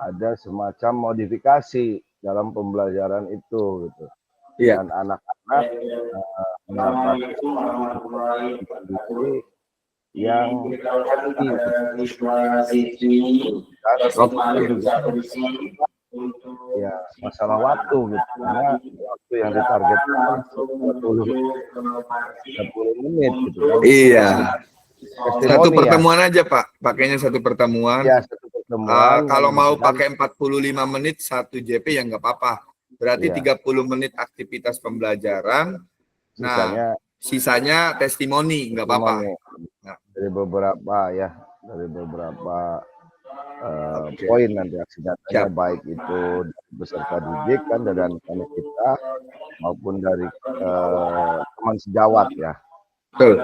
Speaker 6: ada semacam modifikasi dalam pembelajaran itu gitu. Dan anak-anak mendapatkan kondisi yang ya masalah waktu gitu, karena waktu yang ditargetkan 30 menit gitu kan.
Speaker 1: Iya. Satu pertemuan aja Pak, pakainya satu pertemuan.
Speaker 6: Ya, satu pertemuan.
Speaker 1: Kalau mau pakai 45 menit satu JP ya nggak apa-apa. Berarti 30 menit aktivitas pembelajaran. Nah, sisanya testimoni nggak apa-apa.
Speaker 6: Nah, dari beberapa poin nanti aksi nyatanya baik itu beserta didik kan dari anak-anak kita maupun dari teman sejawat ya.
Speaker 1: Betul.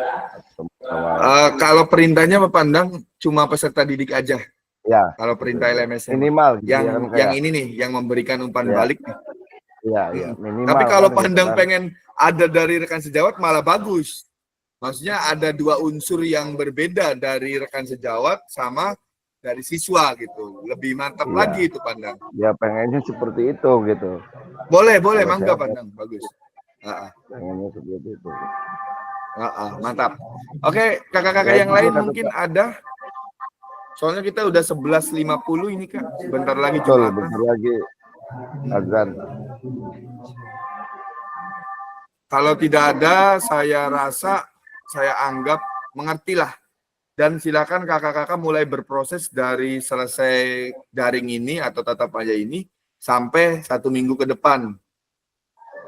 Speaker 1: Kalau perintahnya Pak Pandang cuma peserta didik aja.
Speaker 6: Ya.
Speaker 1: Kalau perintah LMS
Speaker 6: minimal gitu,
Speaker 1: yang ini nih yang memberikan umpan balik nih.
Speaker 6: Iya, minimal.
Speaker 1: Tapi kalau Pandang pengen ada dari rekan sejawat malah bagus. Maksudnya ada dua unsur yang berbeda dari rekan sejawat sama dari siswa gitu. Lebih mantap lagi itu Pandang.
Speaker 6: Ya pengennya seperti itu gitu.
Speaker 1: Boleh, mangga Pandang, bagus.
Speaker 6: Pengennya seperti itu.
Speaker 1: Mantap. Oke, kakak-kakak yang lain mungkin ada. Soalnya kita udah 11.50 ini Kak. Bentar lagi Jumatan.
Speaker 6: Bentar lagi azan.
Speaker 1: Kalau tidak ada, saya rasa saya anggap mengertilah. Dan silakan kakak-kakak mulai berproses dari selesai daring ini atau tatap muka ini sampai 1 minggu ke depan.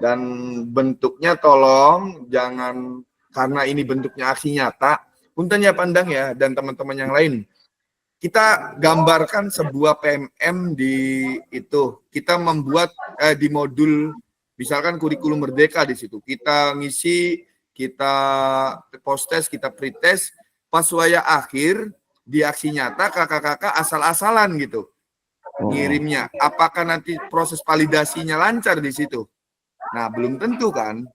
Speaker 1: Dan bentuknya tolong jangan, karena ini bentuknya aksi nyata, punten ya Pandang ya dan teman-teman yang lain. Kita gambarkan sebuah PMM di itu. Kita membuat di modul misalkan kurikulum merdeka di situ. Kita ngisi, kita post-test, kita pre-test, pas waya akhir di aksi nyata kakak-kakak asal-asalan gitu ngirimnya. Apakah nanti proses validasinya lancar di situ? Nah, belum tentu kan.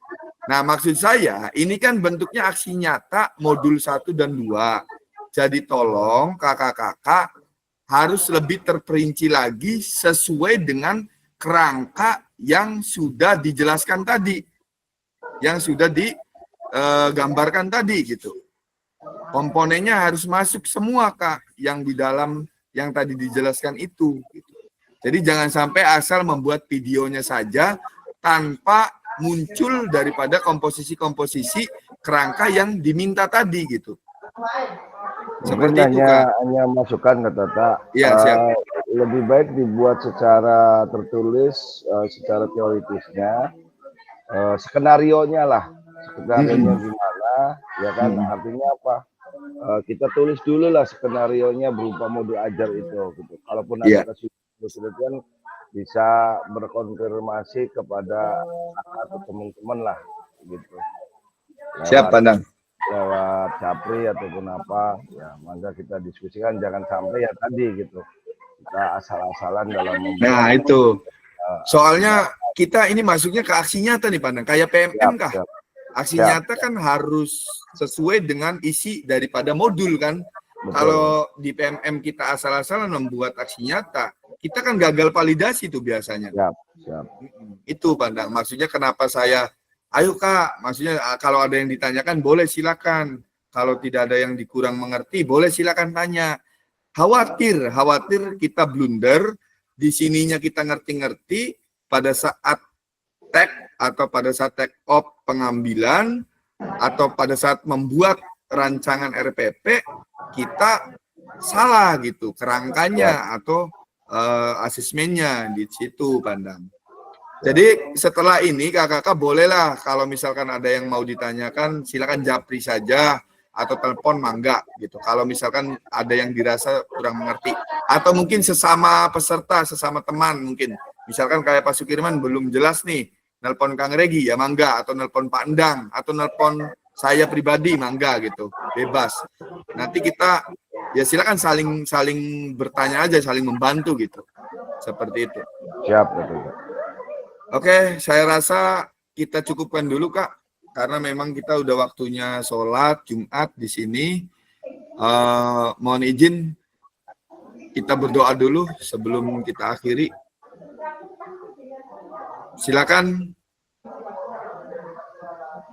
Speaker 1: Nah, maksud saya ini kan bentuknya aksi nyata modul 1 dan 2. Jadi tolong kakak-kakak harus lebih terperinci lagi sesuai dengan kerangka yang sudah dijelaskan tadi. Yang sudah digambarkan tadi gitu. Komponennya harus masuk semua Kak yang di dalam yang tadi dijelaskan itu gitu. Jadi jangan sampai asal membuat videonya saja tanpa muncul daripada komposisi-komposisi kerangka yang diminta tadi gitu. Seperti itu Kak.
Speaker 6: Hanya masukan Kak Tata.
Speaker 1: Iya, siap.
Speaker 6: Lebih baik dibuat secara tertulis, secara teoritisnya, skenarionya lah, skenarionya gimana, ya kan? Artinya apa? Kita tulis dulu lah skenarionya berupa modul ajar itu. Gitu. Kalaupun ada kesulitan bisa berkonfirmasi kepada atau teman-teman lah, gitu.
Speaker 1: Siap Pandang.
Speaker 6: Lewat Capri ataupun apa, ya maka kita diskusikan, jangan sampai ya tadi gitu kita asal-asalan dalam
Speaker 1: Nah itu soalnya kita ini masuknya ke aksi nyata nih Pandang, kayak PMM kah?
Speaker 6: Siap.
Speaker 1: Aksi
Speaker 6: Siap,
Speaker 1: nyata kan harus sesuai dengan isi daripada modul kan.
Speaker 6: Betul.
Speaker 1: Kalau di PMM kita asal-asalan membuat aksi nyata, kita kan gagal validasi tuh biasanya.
Speaker 6: Siap.
Speaker 1: Itu Pandang. Maksudnya kenapa saya, ayo Kak, maksudnya kalau ada yang ditanyakan boleh silakan. Kalau tidak ada yang dikurang mengerti, boleh silakan tanya. Khawatir kita blunder, di sininya kita ngerti-ngerti, pada saat tag atau pada saat take off pengambilan atau pada saat membuat rancangan RPP kita salah gitu kerangkanya atau asesmennya di situ Pandang. Jadi setelah ini kakak-kakak bolehlah kalau misalkan ada yang mau ditanyakan silakan japri saja atau telepon mangga gitu. Kalau misalkan ada yang dirasa kurang mengerti atau mungkin sesama peserta, sesama teman mungkin. Misalkan kayak Pak Sukirman belum jelas nih, nelpon Kang Regi ya mangga, atau nelpon Pak Endang, atau nelpon saya pribadi mangga gitu, bebas. Nanti kita ya silakan saling bertanya aja, saling membantu gitu, seperti itu.
Speaker 6: Siap, betul.
Speaker 1: Oke, saya rasa kita cukupkan dulu Kak, karena memang kita udah waktunya sholat Jumat di sini. Mohon izin kita berdoa dulu sebelum kita akhiri. Silakan.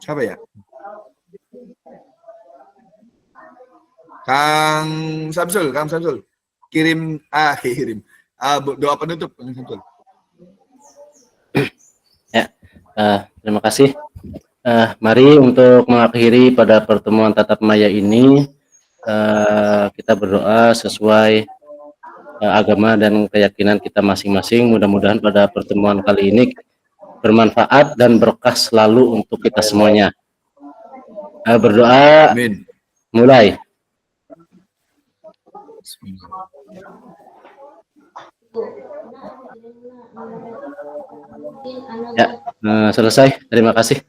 Speaker 1: Siapa ya? Kang Samsul. Kirim. Doa penutup Kang Samsul.
Speaker 7: Ya, terima kasih. Mari untuk mengakhiri pada pertemuan tatap maya ini, kita berdoa sesuai agama dan keyakinan kita masing-masing. Mudah-mudahan pada pertemuan kali ini bermanfaat dan berkah selalu untuk kita semuanya. Berdoa.
Speaker 1: Amin.
Speaker 7: Mulai. Ya, selesai. Terima kasih.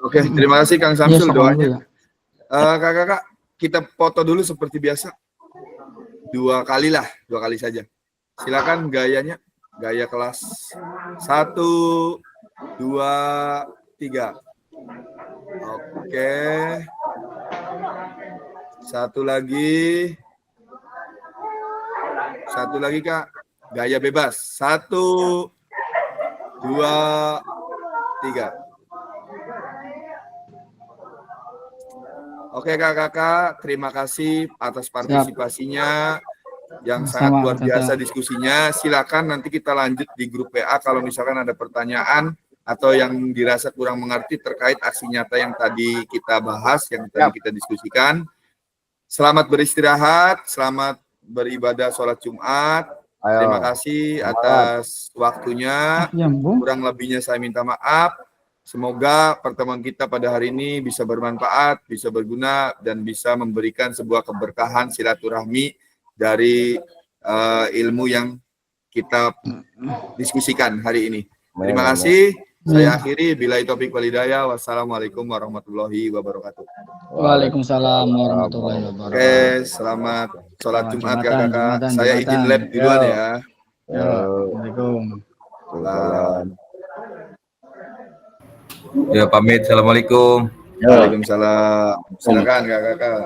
Speaker 1: Oke, terima kasih Kang Samsul
Speaker 8: Iya,
Speaker 1: doanya. Kakak-kakak, kita foto dulu seperti biasa. Dua kali saja. Silakan gayanya. Gaya kelas 1, 2, 3. Oke. Satu lagi Kak. Gaya bebas. 1, 2, 3. Oke kakak-kakak, terima kasih atas partisipasinya. Yang sangat luar biasa diskusinya. Silakan nanti kita lanjut di grup WA kalau misalkan ada pertanyaan atau yang dirasa kurang mengerti terkait aksi nyata yang tadi kita bahas, yang tadi kita diskusikan. Selamat beristirahat, selamat beribadah sholat Jumat. Terima kasih atas waktunya. Kurang lebihnya saya minta maaf. Semoga pertemuan kita pada hari ini bisa bermanfaat, bisa berguna, dan bisa memberikan sebuah keberkahan silaturahmi dari ilmu yang kita diskusikan hari ini. Terima kasih. Saya akhiri. Billahi taufiq wal hidayah. Wassalamualaikum warahmatullahi wabarakatuh.
Speaker 8: Waalaikumsalam warahmatullahi wabarakatuh.
Speaker 1: Oke, selamat sholat Jumat kakak-kakak. Saya izin lab duluan ya.
Speaker 8: Assalamualaikum.
Speaker 3: Ya pamit. Assalamualaikum.
Speaker 1: Waalaikumsalam. Silakan kakak-kakak.